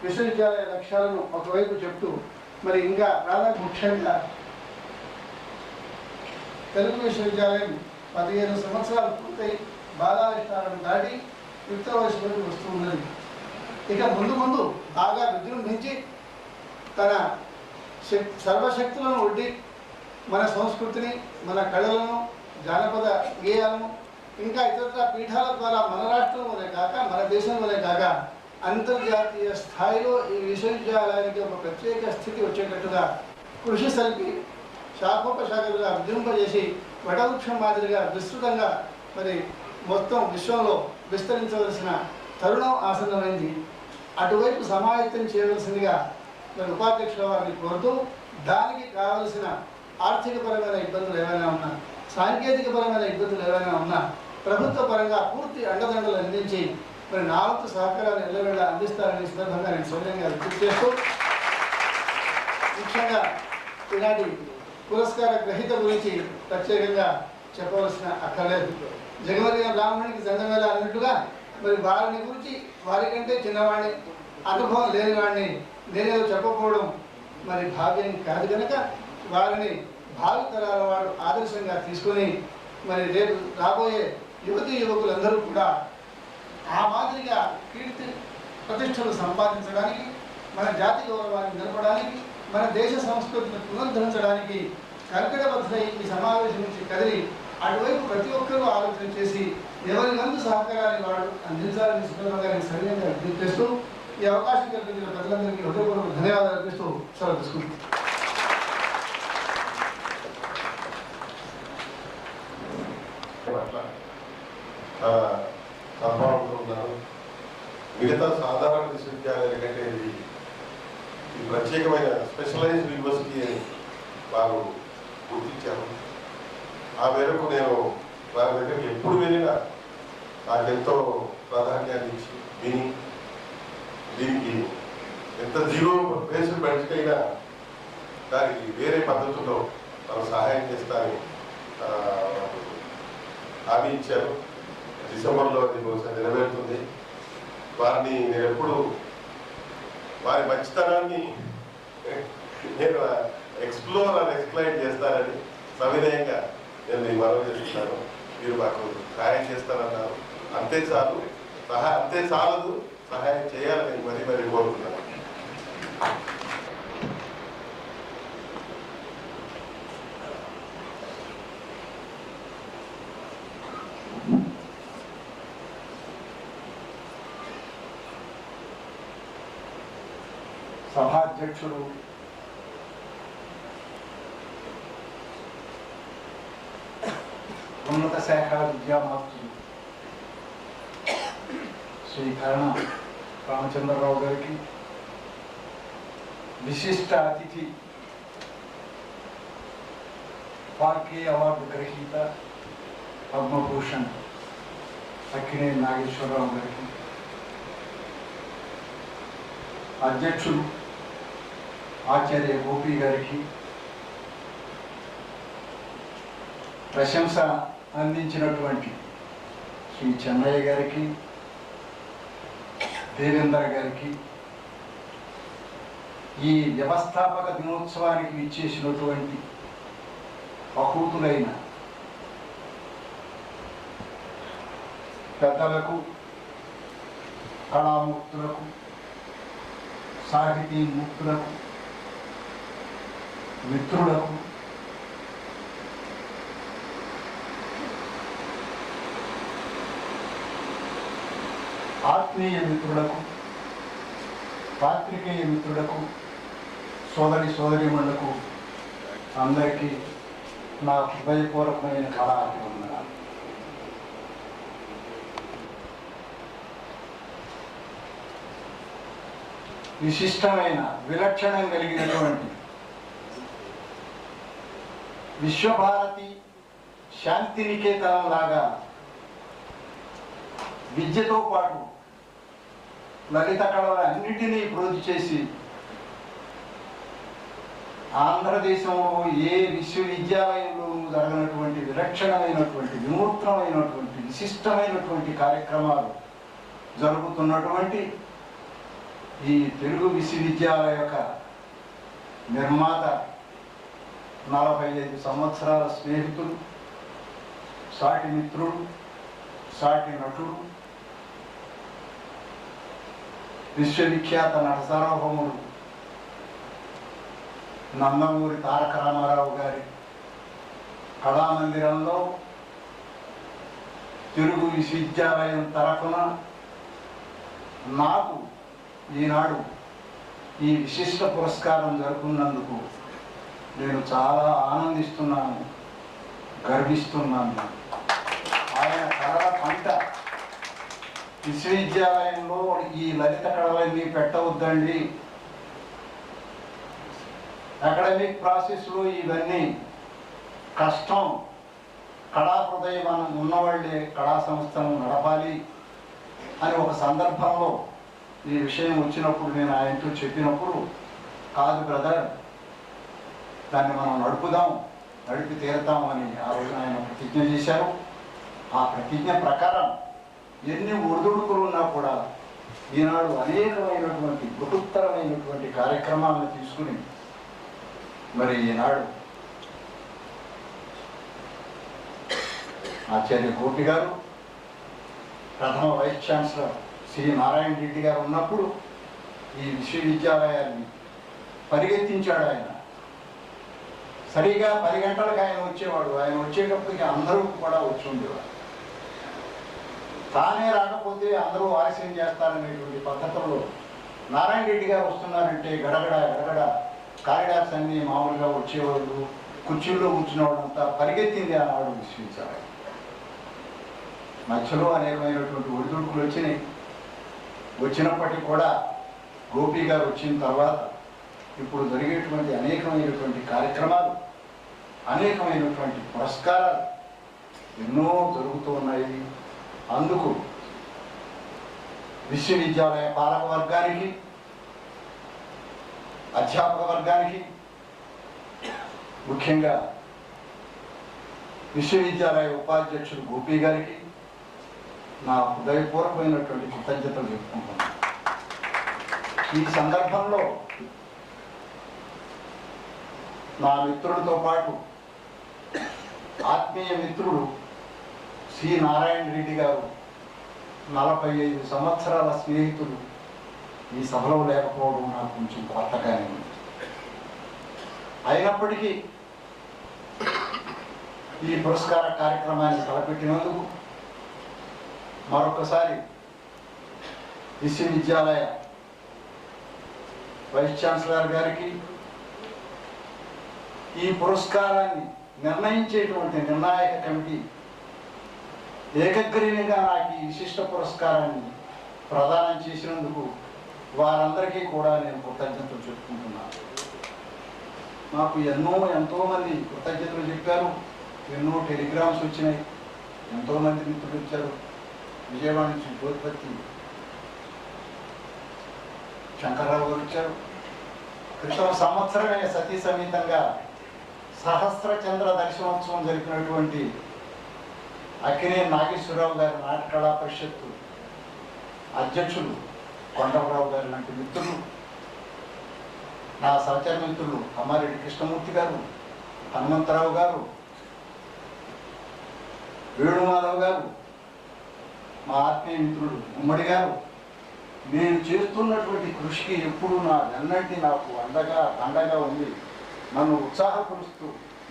విశ్వవిద్యాలయ లక్ష్యాలను ఒకవైపు చెప్తూ మరి ఇంకా దాదాపు ముఖ్యంగా తెలుగు విశ్వవిద్యాలయం 15 సంవత్సరాలు పూర్తయి బాలాధిష్టాలను దాటి యుక్త వయసులోకి వస్తూ ఉన్నది. ఇక ముందు ముందు బాగా విజృంభించి తన సర్వశక్తులను ఒడ్డి మన సంస్కృతిని, మన కళలను, జానపద గేయాలను ఇంకా ఇతర పీఠాల ద్వారా మన రాష్ట్రం వలె కాక, మన దేశం వలె కాక అంతర్జాతీయ స్థాయిలో ఈ విశ్వవిద్యాలయానికి ఒక ప్రత్యేక స్థితి వచ్చేటట్టుగా కృషి సల్పి శాఖోపశాఖలుగా విజృంపజేసి వటవృక్షం మాదిరిగా విస్తృతంగా మరి మొత్తం విశ్వంలో విస్తరించవలసిన తరుణం ఆసన్నమైంది. అటువైపు సమాయత్తం చేయవలసిందిగా మరి ఉపాధ్యక్షుల వారిని కోరుతూ దానికి కావలసిన ఆర్థికపరమైన ఇబ్బందులు ఏమైనా ఉన్నా, సాంకేతికపరమైన ఇబ్బందులు ఏమైనా ఉన్నా ప్రభుత్వ పరంగా పూర్తి అండదండలు అందించి మరి నా వంతు సహకారాన్ని ఎల్లవేళ అందిస్తారనే సందర్భంగా నేను సౌకర్యంగా విజ్ఞప్తి చేస్తూ ముఖ్యంగా ఈనాటి పురస్కార గ్రహీత గురించి ప్రత్యేకంగా చెప్పవలసిన అక్కర్లేదు. జగమరిగిన బ్రాహ్మణునికి జంగమేళ అన్నట్టుగా మరి వారిని గురించి వారికంటే చిన్నవాడిని, అనుభవం లేని వాడిని నేనేదో చెప్పకపోవడం మరి భావ్యం కాదు కనుక వారిని భావితరాల వారు ఆదర్శంగా తీసుకొని మరి రేపు రాబోయే యువతీ యువకులందరూ కూడా ఆ మాదిరిగా కీర్తి ప్రతిష్టలు సంపాదించడానికి, మన జాతి గౌరవాన్ని నిలపడానికి, మన దేశ సంస్కృతిని పునరుద్ధరించడానికి కర్కటబద్ధై ఈ సమావేశం నుంచి కదిలి అటువైపు ప్రతి ఒక్కరూ ఆలోచన చేసి ఎవరి వంతు సహకారాన్ని వాడు అందించాలని సందర్భంగా నేను సరైనంగా విజ్ఞప్తి చేస్తూ ఈ అవకాశం కల్పించిన ప్రజలందరికీ హృదయపూర్వక ధన్యవాదాలు అర్పిస్తూ సెలవు తీసుకుంటున్నాను. మిగతా సాధారణ విశ్వవిద్యాలయాల కంటే ఇది ప్రత్యేకమైన స్పెషలైజ్డ్ యూనివర్సిటీ అని వారు గుర్తించారు. ఆ మేరకు నేను వారి దగ్గరికి ఎప్పుడు వెళ్ళినా నాకెంతో ప్రాధాన్యాన్ని ఇచ్చి విని దీనికి ఎంత జీరో బేస్డ్ బడ్జెట్ అయినా దానికి వేరే పద్ధతుల్లో మనం సహాయం చేస్తానని హామీ ఇచ్చారు. డిసెంబర్లో అది బహుశా నెరవేరుతుంది. వారిని నేను ఎప్పుడు వారి మంచితనాన్ని నేను ఎక్స్ప్లోర్ అని ఎక్స్ప్లెయిన్ చేస్తానని సవినయంగా నేను మీకు మనవి చేస్తున్నాను. మీరు మాకు సహాయం చేస్తానన్నారు. అంతే చాలు, అంతే చాలదు, సహాయం చేయాలని మరీ మరీ కోరుతున్నాను. సభాధ్యక్షుడు ఉన్నత శాఖ విద్యామాత్రి శ్రీ కరణ రామచంద్రరావు గారికి, విశిష్ట అతిథి ఫాల్కే అవార్డు గ్రహీత పద్మభూషణ్ అక్కినేని నాగేశ్వరరావు గారికి, అధ్యక్షులు ఆచార్య గోపి గారికి ప్రశంస అందించినటువంటి శ్రీ చెన్నయ్య గారికి, దేవేందర్ గారికి, ఈ వ్యవస్థాపక దినోత్సవానికి ఇచ్చేసినటువంటి బహూతులైన పెద్దలకు, కళామూర్తులకు, సాహితీ మూర్తులకు, మిత్రులకు, ఆత్మీయ మిత్రులకు, పాత్రికేయ మిత్రులకు, సోదరి సోదరీమణులకు అందరికీ నా హృదయపూర్వకమైన కళాభివందనాలు. విశిష్టమైన విలక్షణం కలిగినటువంటి విశ్వభారతి శాంతినికేతనం లాగా విద్యతో పాటు లలిత కళలన్నింటినీ అభివృద్ధి చేసి ఆంధ్రదేశంలో ఏ విశ్వవిద్యాలయంలోనూ జరగనటువంటి విలక్షణమైనటువంటి, వినూత్నమైనటువంటి, విశిష్టమైనటువంటి కార్యక్రమాలు జరుగుతున్నటువంటి ఈ తెలుగు విశ్వవిద్యాలయ యొక్క నిర్మాత, 45 సంవత్సరాల స్నేహితులు, సాటి మిత్రుడు, సాటి నటుడు, విశ్వవిఖ్యాత నట సార్వభౌముడు నందమూరి తారక రామారావు గారి కళామందిరంలో తెలుగు విశ్వవిద్యాలయం తరఫున నాకు ఈనాడు ఈ విశిష్ట పురస్కారం జరుపుకున్నందుకు నేను చాలా ఆనందిస్తున్నాను, గర్విస్తున్నాను. ఆయన కళల పంట విశ్వవిద్యాలయంలో ఈ లలిత కళలన్నీ పెట్టవద్దండి, అకాడమిక్ ప్రాసెస్లో ఇవన్నీ కష్టం, కళా హృదయం ఉన్నవాళ్ళే కళా సంస్థను నడపాలి అని ఒక సందర్భంలో ఈ విషయం వచ్చినప్పుడు నేను ఆయనతో చెప్పినప్పుడు, కాదు బ్రదర్, దాన్ని మనం నడుపుదాం, నడిపి తీరుతాం అని ఆ రోజు ఆయన ప్రతిజ్ఞ చేశారు. ఆ ప్రతిజ్ఞ ప్రకారం ఎన్ని ఒడిదుడుకులు ఉన్నా కూడా ఈనాడు అనేకమైనటువంటి బృహత్తరమైనటువంటి కార్యక్రమాలను తీసుకుని మరి ఈనాడు ఆచార్య గోపి గారు, ప్రథమ వైస్ ఛాన్సలర్ శ్రీ నారాయణ రెడ్డి గారు ఉన్నప్పుడు ఈ విశ్వవిద్యాలయాన్ని పరిగెత్తించాడు ఆయన. సరిగా 10 గంటలకు ఆయన వచ్చేవాడు. ఆయన వచ్చేటప్పటికి అందరూ కూడా వచ్చి ఉండేవారు. తానే రాకపోతే అందరూ ఆలస్యం చేస్తారనేటువంటి పద్ధతుల్లో నారాయణ రెడ్డి గారు వస్తున్నారంటే గడగడ గడగడ కారిడార్స్ అన్నీ మామూలుగా వచ్చేవాళ్ళు, కుర్చీల్లో కూర్చునేవాళ్ళంతా పరిగెత్తింది ఆనాడు విశ్వవిద్యాలయం. మధ్యలో అనేకమైనటువంటి ఒడిదుడుకులు వచ్చినాయి. వచ్చినప్పటికీ కూడా గోపి గారు వచ్చిన తర్వాత ఇప్పుడు జరిగేటువంటి అనేకమైనటువంటి కార్యక్రమాలు, అనేకమైనటువంటి పురస్కారాలు ఎన్నో జరుగుతూ ఉన్నాయి. అందుకు విశ్వవిద్యాలయ పాలక వర్గానికి, అధ్యాపక వర్గానికి, ముఖ్యంగా విశ్వవిద్యాలయ ఉపాధ్యక్షుడు గోపి గారికి నా హృదయపూర్వకమైనటువంటి కృతజ్ఞతలు చెప్పుకుంటున్నాను. ఈ సందర్భంలో నా మిత్రులతో పాటు ఆత్మీయ మిత్రుడు శ్రీ నారాయణ రెడ్డి గారు, 45 సంవత్సరాల స్నేహితులు ఈ సభలో లేకపోవడం నాకు కొంచెం కొత్తగానే ఉంది. అయినప్పటికీ ఈ పురస్కార కార్యక్రమాన్ని తలపెట్టినందుకు మరొకసారి విశ్వవిద్యాలయ వైస్ ఛాన్సలర్ గారికి, ఈ పురస్కారాన్ని నిర్ణయించేటువంటి నిర్ణాయక కమిటీ ఏకగ్రీవంగా నాకు ఈ విశిష్ట పురస్కారాన్ని ప్రదానం చేసినందుకు వారందరికీ కూడా నేను కృతజ్ఞతలు చెప్పుకుంటున్నాను. మాకు ఎంతోమంది కృతజ్ఞతలు చెప్పారు. ఎన్నో టెలిగ్రామ్స్ వచ్చినాయి. ఎంతోమంది మిత్రులు వచ్చారు. విజయవాడ నుంచి జ్యోతిపతి శంకర్రావు గారు వచ్చారు. క్రితం సంవత్సరమే సతీ సమేతంగా సహస్ర చంద్ర దర్శనోత్సవం జరిపినటువంటి అక్కినేని నాగేశ్వరరావు గారి నాటక కళా పరిషత్తు అధ్యక్షులు కొండవరావు గారు లాంటి మిత్రులు, నా సహచర మిత్రులు అమ్మారెడ్డి కృష్ణమూర్తి గారు, హనుమంతరావు గారు, వేణుమాధవ్ గారు, మా ఆత్మీయ మిత్రుడు ఉమ్మడి గారు, నేను చేస్తున్నటువంటి కృషికి ఎప్పుడు వెన్నంటి నాకు అండగా ఉంది. నన్ను ఉత్సాహపరుస్తూ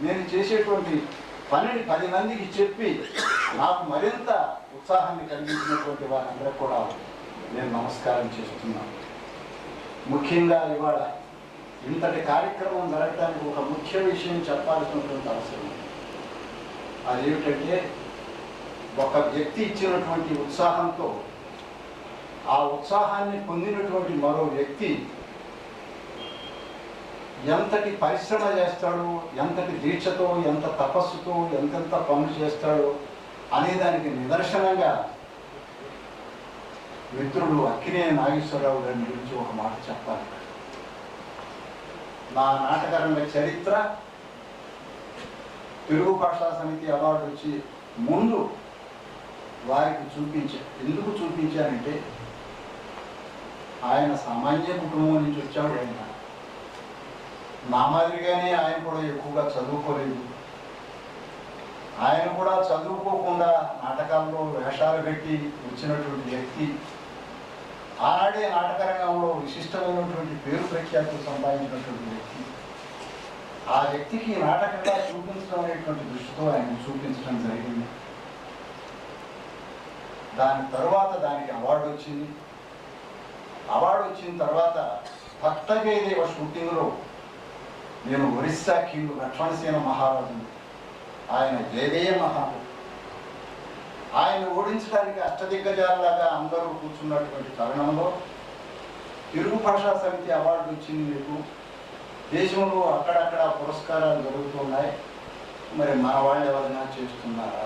నేను చేసేటువంటి పనిని 10 మందికి చెప్పి నాకు మరింత ఉత్సాహాన్ని కలిగించినటువంటి వారందరూ కూడా నేను నమస్కారం చేస్తున్నాను. ముఖ్యంగా ఇవాళ ఇంతటి కార్యక్రమం జరగడానికి ఒక ముఖ్య విషయం చెప్పాల్సినటువంటి అవసరం. అదేమిటంటే, ఒక వ్యక్తి ఇచ్చినటువంటి ఉత్సాహంతో ఆ ఉత్సాహాన్ని పొందినటువంటి మరో వ్యక్తి ఎంతటి పరిశ్రమ చేస్తాడో, ఎంతటి దీక్షతో, ఎంత తపస్సుతో, ఎంతెంత పనులు చేస్తాడో అనేదానికి నిదర్శనంగా మిత్రుడు అక్కినేని నాగేశ్వరరావు గారి గురించి ఒక మాట చెప్పాలి. నా నాటకరంగ చరిత్ర తెలుగు భాషా సమితి అవార్డు వచ్చి ముందు వారికి ఎందుకు చూపించానంటే, ఆయన సామాన్య కుటుంబం నుంచి వచ్చాడు. ఆయన నా మాదిరిగానే ఆయన కూడా ఎక్కువగా చదువుకోలేదు. ఆయన కూడా చదువుకోకుండా నాటకాల్లో వేషాలు పెట్టి వచ్చినటువంటి వ్యక్తి. ఆనాడే నాటక రంగంలో విశిష్టమైనటువంటి పేరు ప్రఖ్యాతులు సంపాదించినటువంటి వ్యక్తి. ఆ వ్యక్తికి నాటకంగా చూపించడం అనేటువంటి దృష్టితో ఆయన చూపించడం జరిగింది. దాని తర్వాత దానికి అవార్డు వచ్చింది. అవార్డు వచ్చిన తర్వాత భక్తవేదేవ షూటింగ్లో నేను ఒరిస్సా కింగ్ లక్ష్మణసేన మహారాజు, ఆయన జయదేయ మహారాజు, ఆయన ఓడించడానికి అష్టదిగ్గజాలలాగా అందరూ కూర్చున్నటువంటి తరుణంలో తెలుగు భాషా సమితి అవార్డు వచ్చింది మీకు. దేశంలో అక్కడక్కడ పురస్కారాలు జరుగుతున్నాయి, మరి మన వాళ్ళు ఎవరైనా చేస్తున్నారా?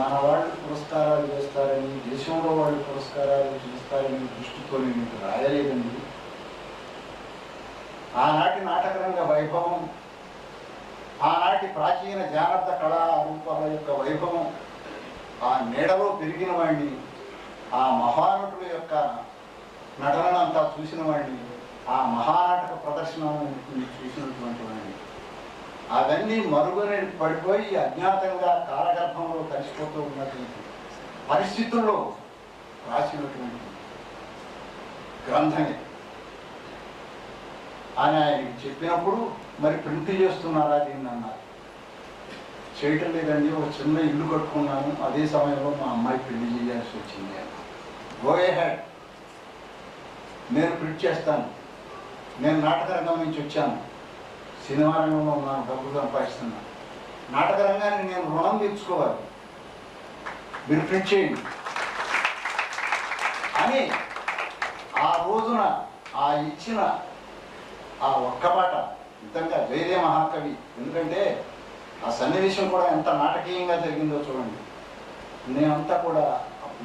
మన వాళ్ళు పురస్కారాలు చేస్తారని, దేశంలో వాళ్ళు పురస్కారాలు చేస్తారని దృష్టితో మీకు రాయలేదండి. ఆనాటి నాటకరంగ వైభవం, ఆనాటి ప్రాచీన జానపద కళా రూపాల యొక్క వైభవం, ఆ నీడలో పెరిగిన వాడిని, ఆ మహానటుల యొక్క నటనంతా చూసిన వాడిని, ఆ మహానాటక ప్రదర్శనని చూసినటువంటి వాడిని, అవన్నీ మరుగున పడిపోయి అజ్ఞాతంగా కాలగర్భంలో కలిసిపోతూ ఉన్నటువంటి పరిస్థితుల్లో రాసినటువంటి గ్రంథమే అని ఆయనకి చెప్పినప్పుడు, మరి ప్రింట్ చేస్తున్నారా దీన్ని అన్నారు. చేయటం లేదండి, ఒక చిన్న ఇల్లు కట్టుకున్నాను, అదే సమయంలో మా అమ్మాయి పెళ్లి చేయాల్సి వచ్చింది. గో హెడ్, నేను ప్రింట్ చేస్తాను, నేను నాటక రంగం నుంచి వచ్చాను, సినిమా రంగంలో ఉన్నాను, డబ్బులు సంపాదిస్తున్నాను, నాటక రంగాన్ని నేను రుణం తీర్చుకోవాలి, మీరు ప్రింట్ చేయండి అని ఆ రోజున ఆ ఇచ్చిన ఆ ఒక్క మాట నిజంగా జయదే మహాకవి. ఎందుకంటే ఆ సన్నివేశం కూడా ఎంత నాటకీయంగా జరిగిందో చూడండి. నేనంతా కూడా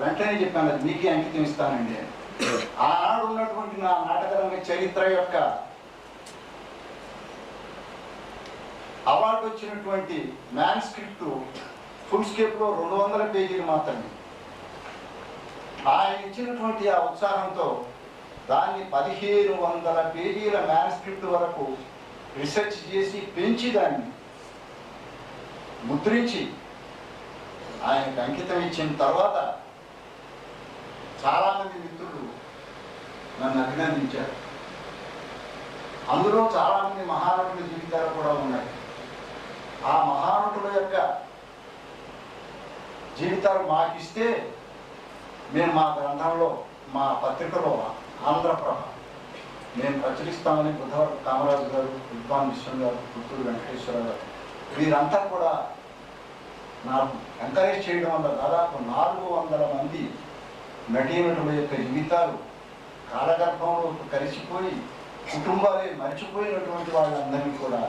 వెంటనే చెప్పాను, అది మీకే అంకితం ఇస్తానండి. ఆనాడు ఉన్నటువంటి నా నాటకరంగ చరిత్ర యొక్క అవార్డు వచ్చినటువంటి మ్యాన్స్క్రిప్ట్ ఫుల్ స్కేప్లో 200 పేజీలు మాత్రమే. ఆయన ఇచ్చినటువంటి ఆ ఉత్సాహంతో దాన్ని 1500 పేజీల మ్యాన్స్క్రిప్ట్ వరకు రీసెర్చ్ చేసి పెంచి దాన్ని ముద్రించి ఆయనకు అంకితం ఇచ్చిన తర్వాత చాలామంది మిత్రులు నన్ను అభినందించారు. అందులో చాలామంది మహానటుల జీవితాలు కూడా ఉన్నాయి. ఆ మహానటుల యొక్క జీవితాలు మాకిస్తే మేము మా గ్రంథంలో, మా పత్రికలో ఆంధ్రప్రభ నేను ప్రచురిస్తామని బుధవారం కామరాజు గారు, విద్వాన్ విశ్వం గారు, పుత్తూరు వెంకటేశ్వర గారు వీరంతా కూడా నాకు ఎంకరేజ్ చేయడం వల్ల దాదాపు 400 మంది నటీనటుల యొక్క జీవితాలు కాలగర్భంలో కలిసిపోయి కుటుంబాలే మర్చిపోయినటువంటి వాళ్ళందరినీ కూడా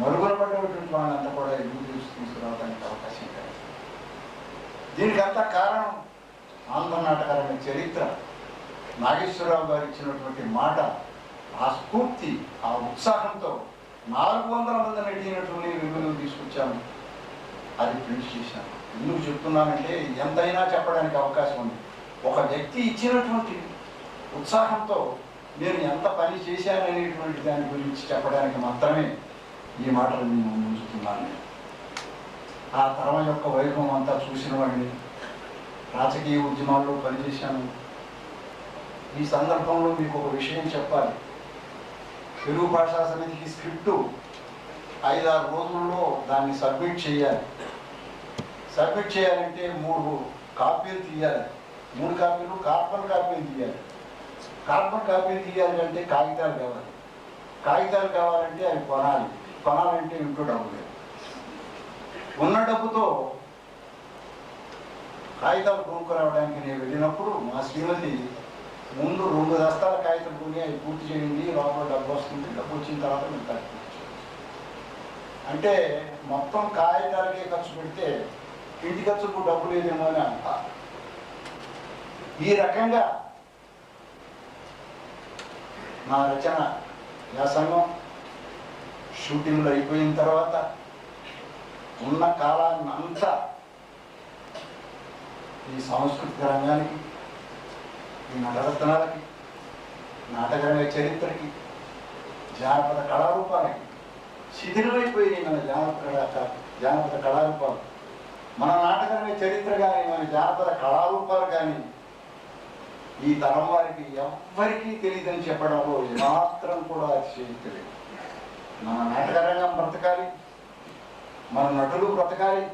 మరుగున పడినటువంటి వాళ్ళంతా కూడా ఎదుగు తీసుకురావడానికి అవకాశం కలిగింది. దీనికంతా కారణం ఆంధ్ర నాటకరంగ చరిత్ర, నాగేశ్వరరావు గారు ఇచ్చినటువంటి మాట, ఆ స్ఫూర్తి, ఆ ఉత్సాహంతో 400 మంది నటినటువంటి విలువలు తీసుకొచ్చాము. అది ప్రింట్ చేశాను. ఎందుకు చెప్తున్నానంటే ఎంతైనా చెప్పడానికి అవకాశం ఉంది. ఒక వ్యక్తి ఇచ్చినటువంటి ఉత్సాహంతో నేను ఎంత పని చేశాననేటువంటి దాని గురించి చెప్పడానికి మాత్రమే ఈ మాటలు నేను ఉంచుతున్నాను. ఆ తరం యొక్క వైభవం అంతా చూసిన వాడిని, రాజకీయ ఉద్యమాల్లో పనిచేశాను. ఈ సందర్భంలో మీకు ఒక విషయం చెప్పాలి. తెలుగు భాషా సమితికి స్క్రిప్టు 5-6 రోజుల్లో దాన్ని సబ్మిట్ చేయాలి. సబ్మిట్ చేయాలంటే 3 కాపీలు తీయాలి. 3 కాపీలు కార్బన్ కాపీలు తీయాలి. కార్బన్ కాపీలు తీయాలి అంటే కాగితాలు కావాలి. కాగితాలు కావాలంటే అవి కొనాలి. కొనాలంటే ఇంట్లో డబ్బు లేదు. ఉన్న డబ్బుతో కాగితాలు కొనుక్కురావడానికి నేను వెళ్ళినప్పుడు మా శ్రీమతి ముందు 2 దస్తాల కాగితం కొని అవి పూర్తి చేయండి, లోపల డబ్బు వస్తుంది, డబ్బు వచ్చిన తర్వాత మీరు పూర్తి అంటే మొత్తం కాగితాలకే ఖర్చు పెడితే ఇంటి ఖర్చుకు డబ్బు లేదేమో అని అంట. ఈ రకంగా నా రచన వ్యాసంగం షూటింగ్లు అయిపోయిన తర్వాత ఉన్న కాలాన్ని అంతా ఈ సాంస్కృతిక రంగానికి, ఈ నటరత్నాలకి, నాటకరంగ చరిత్రకి, జానపద కళారూపాలకి శిథిలమైపోయినాయి మన జానపద కళారూపాలు. మన నాటకరంగ చరిత్ర కానీ, మన జానపద కళారూపాలు కానీ ఈ తరం వారికి ఎవ్వరికీ తెలియదని చెప్పడంలో ఏమాత్రం కూడా అతిశయోక్తి లేదు. మన నాటకరంగం బ్రతకాలి, మన నటులు బ్రతకాలి,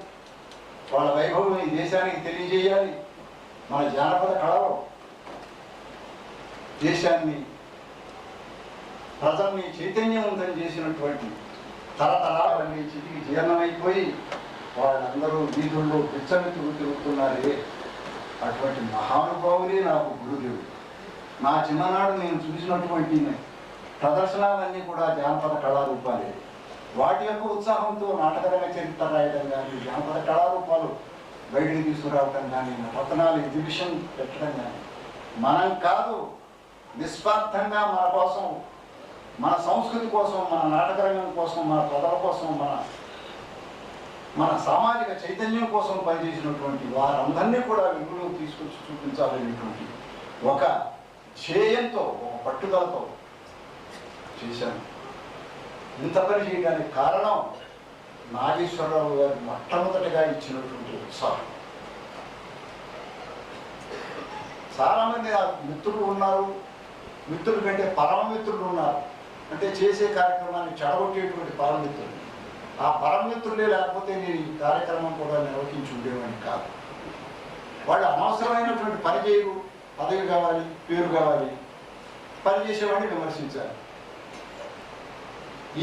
వాళ్ళ వైభవం ఈ దేశానికి తెలియజేయాలి. మన జానపద కళలో దేశాన్ని, ప్రజల్ని చైతన్యవంతం చేసినటువంటి తరతరాలన్నీ చితికి జీర్ణమైపోయి వాళ్ళందరూ వీధుల్లో పిచ్చమెత్తుకు తిరుగుతున్నారే, అటువంటి మహానుభావులే నాకు గురుదేవుడు. నా చిన్ననాడు నేను చూసినటువంటి ప్రదర్శనలన్నీ కూడా జానపద కళారూపాలే. వాటి యొక్క ఉత్సాహంతో నాటకరంగ చరిత్ర రాయడం కానీ, జానపద కళారూపాలు బయటికి తీసుకురావడం కానీ, రత్నాలు ఎగ్జిబిషన్ పెట్టడం కానీ, మనం కాదు నిస్వార్థంగా మన కోసం, మన సంస్కృతి కోసం, మన నాటకరంగం కోసం, మన ప్రజల కోసం, మన సామాజిక చైతన్యం కోసం పనిచేసినటువంటి వారందరినీ కూడా వెలుగులో తీసుకొచ్చి చూపించాలనేటువంటి ఒక ధ్యేయంతో, ఒక పట్టుదలతో చేశాను. ఇంత పని చేయడానికి కారణం నాగేశ్వరరావు గారు మొట్టమొదటిగా ఇచ్చినటువంటి ఉత్సాహం. చాలామంది మిత్రులు ఉన్నారు, మిత్రుల కంటే పరమమిత్రులు ఉన్నారు. అంటే చేసే కార్యక్రమాన్ని చెడగొట్టేటువంటి పరమమిత్రులు. ఆ పరమమిత్రులే లేకపోతే నేను ఈ కార్యక్రమం కూడా నిర్వహించి ఉండేవాడిని కాదు. వాళ్ళు అనవసరమైనటువంటి పని చేయరు, పదవి కావాలి, పేరు కావాలి, పని చేసేవాడిని విమర్శించాలి.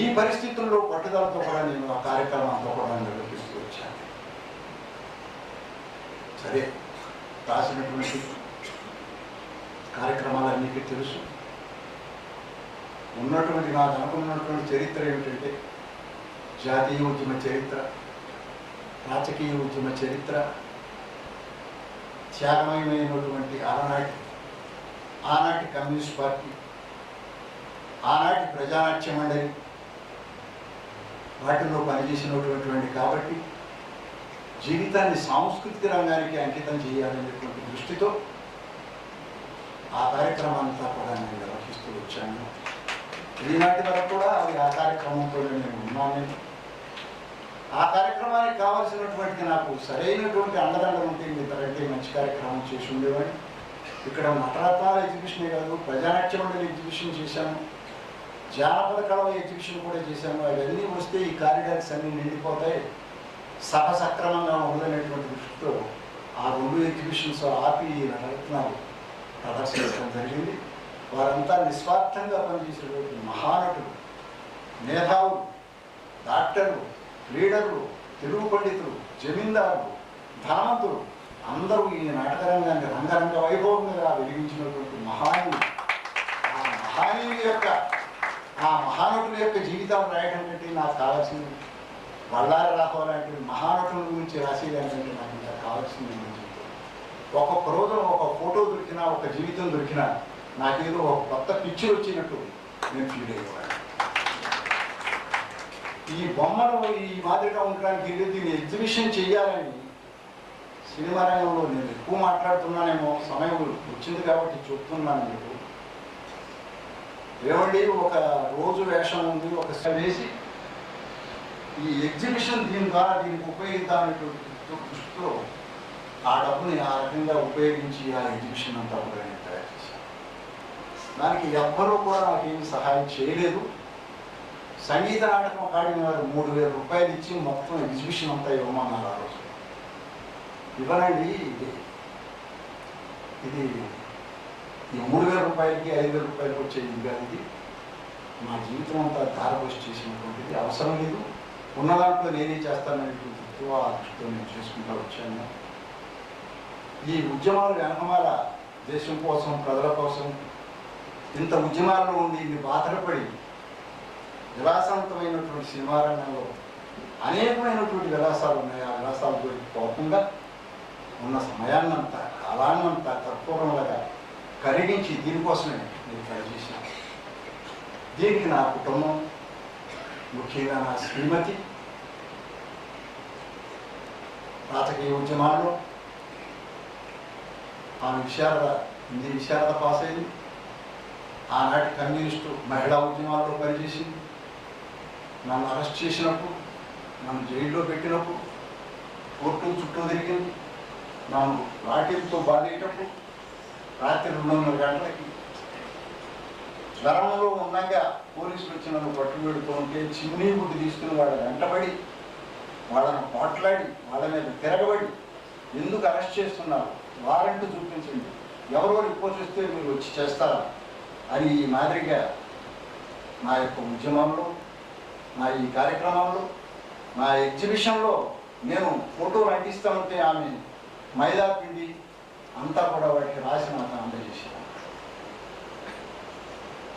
ఈ పరిస్థితుల్లో పట్టుదలతో కూడా నేను ఆ కార్యక్రమంతో కూడా నిర్వహిస్తూ వచ్చాను. సరే, రాసినటువంటి కార్యక్రమాలన్నిటికీ తెలుసు. ఉన్నటువంటి నాకు అనుకున్నటువంటి చరిత్ర ఏమిటంటే జాతీయ ఉద్యమ చరిత్ర, రాజకీయ ఉద్యమ చరిత్ర, త్యాగమయమైనటువంటి ఆనాటి కమ్యూనిస్ట్ పార్టీ, ఆనాటి ప్రజానాట్య మండలి, వాటిల్లో పనిచేసినటువంటి కాబట్టి జీవితాన్ని సాంస్కృతిక రంగానికి అంకితం చేయాలనేటువంటి దృష్టితో ఆ కార్యక్రమాంతా కూడా నేను నిర్వహిస్తూ వచ్చాను. ఈనాటి వరకు కూడా ఆ కార్యక్రమంతో నేను ఉన్నాను. ఆ కార్యక్రమానికి కావాల్సినటువంటి నాకు సరైనటువంటి అండదండలు ఉంటే ఇంతకంటే మంచి కార్యక్రమం చేసి ఉండేవాడిని. ఇక్కడ నటరత్నాల ఎగ్జిబిషనే కాదు, ప్రజానాట్య మండలి ఎగ్జిబిషన్ చేశాను, జానపద కళ ఎగ్జిబిషన్ కూడా చేశాను. అవన్నీ వస్తే ఈ కారిడార్స్ అన్నీ నిండిపోతాయి, సభ సక్రమంగా ఉండదనేటువంటి దృష్టితో ఆ 2 ఎగ్జిబిషన్స్ ఆపి నటరత్నాలు ప్రదర్శించడం జరిగింది. వారంతా నిస్వార్థంగా పనిచేసేటువంటి మహానటులు, మేధావులు, డాక్టర్లు, లీడర్లు, తెలుగు పండితులు, జమీందారులు, ధనవంతులు అందరూ ఈ నాటకరంగాన్ని రంగరంగ వైభవంగా వెలిగించినటువంటి మహానులు. ఆ మహనీయుల యొక్క ఆ మహానటుల యొక్క జీవితాలు రాయడం కంటే నాకు కావాల్సింది వల్లారి రాఘవ లాంటి మహానటుల గురించి రాసేదానికంటే నాకు ఇంకా కావాల్సింది ఒక్కొక్క రోజు ఒక ఫోటో దొరికినా ఒక జీవితం దొరికినా నాకేదో ఒక కొత్త పిక్చర్ వచ్చినట్టు నేను ఫీల్ అయ్యేవాడు. ఈ బొమ్మలు ఈ మాదిరిగా ఉండడానికి దీన్ని ఎగ్జిబిషన్ చేయాలని సినిమా రంగంలో నేను ఎక్కువ మాట్లాడుతున్నానేమో, సమయం వచ్చింది కాబట్టి చెప్తున్నాను మీకు. ఏమండి, ఒక రోజు వేషం ఉంది, ఒక వేసి ఈ ఎగ్జిబిషన్ దీని ద్వారా దీనికి ఉపయోగిద్దామనేటువంటి దృష్టిలో ఆ డబ్బుని ఆ రకంగా ఉపయోగించి ఆ ఎగ్జిబిషన్ అంతా కూడా నేను తయారు చేశాను. దానికి ఎవ్వరూ కూడా నాకేమి సహాయం చేయలేదు. సంగీత నాటకం అకాడమీ వారు 3,000 రూపాయలు ఇచ్చి మొత్తం ఎగ్జిబిషన్ అంతా ఇవ్వమన్నారు ఆ రోజు. ఇవ్వనండి, ఇది ఈ 3,000 రూపాయలకి 5,000 రూపాయలకి వచ్చే ఇది కాదు, ఇది మా జీవితం అంతా ధారపోసి చేసినటువంటిది, అవసరం లేదు, ఉన్న దాంట్లో నేనే చేస్తాననేటువంటి దృష్టితో నేను చేసుకుంటూ వచ్చాను. ఈ ఉద్యమాలు వెనకమాల దేశం కోసం, ప్రజల కోసం ఇంత ఉద్యమాల్లో ఉండి ఇన్ని బాధపడి విలాసవంతమైనటువంటి సినిమా రంగంలో అనేకమైనటువంటి విలాసాలు ఉన్నాయి. ఆ విలాసాల గురించి పోకుండా ఉన్న సమయాన్నంతా, కాలాన్నంతా కర్పూరంలాగా కరిగించి దీనికోసమే నేను పనిచేశాను. దీనికి నా కుటుంబం, ముఖ్యంగా నా శ్రీమతి రాజకీయ ఉద్యమాల్లో ఆమె హిందీ విశారద పాస్ అయింది. ఆనాటి కమ్యూనిస్టు మహిళా ఉద్యమాల్లో పనిచేసింది. నన్ను అరెస్ట్ చేసినప్పుడు, నన్ను జైల్లో పెట్టినప్పుడు కోర్టు చుట్టూ తిరిగింది. నన్ను లాఠీలతో బాధేటప్పుడు రాత్రి 2:30 గంటలకి జ్వరంలో ఉండగా పోలీసులు వచ్చి నన్ను పట్టుబెడుతూ ఉంటే చిమ్నీ గుడ్డు తీసుకుని వాళ్ళని వెంటబడి, వాళ్ళని పోట్లాడి, వాళ్ళ మీద తిరగబడి ఎందుకు అరెస్ట్ చేస్తున్నారు, వారెంట్ చూపించండి, ఎవరో రిపోర్ట్ ఇస్తే మీరు వచ్చి చేస్తారా అని ఈ మాదిరిగా నా యొక్క ఉద్యమంలో, నా ఈ కార్యక్రమంలో, నా ఎగ్జిబిషన్లో నేను ఫోటోలు అంటిస్తూ ఉంటే ఆమె మైదా పిండి అంతా కూడా వాటికి రాసి నాకు అందజేసాను.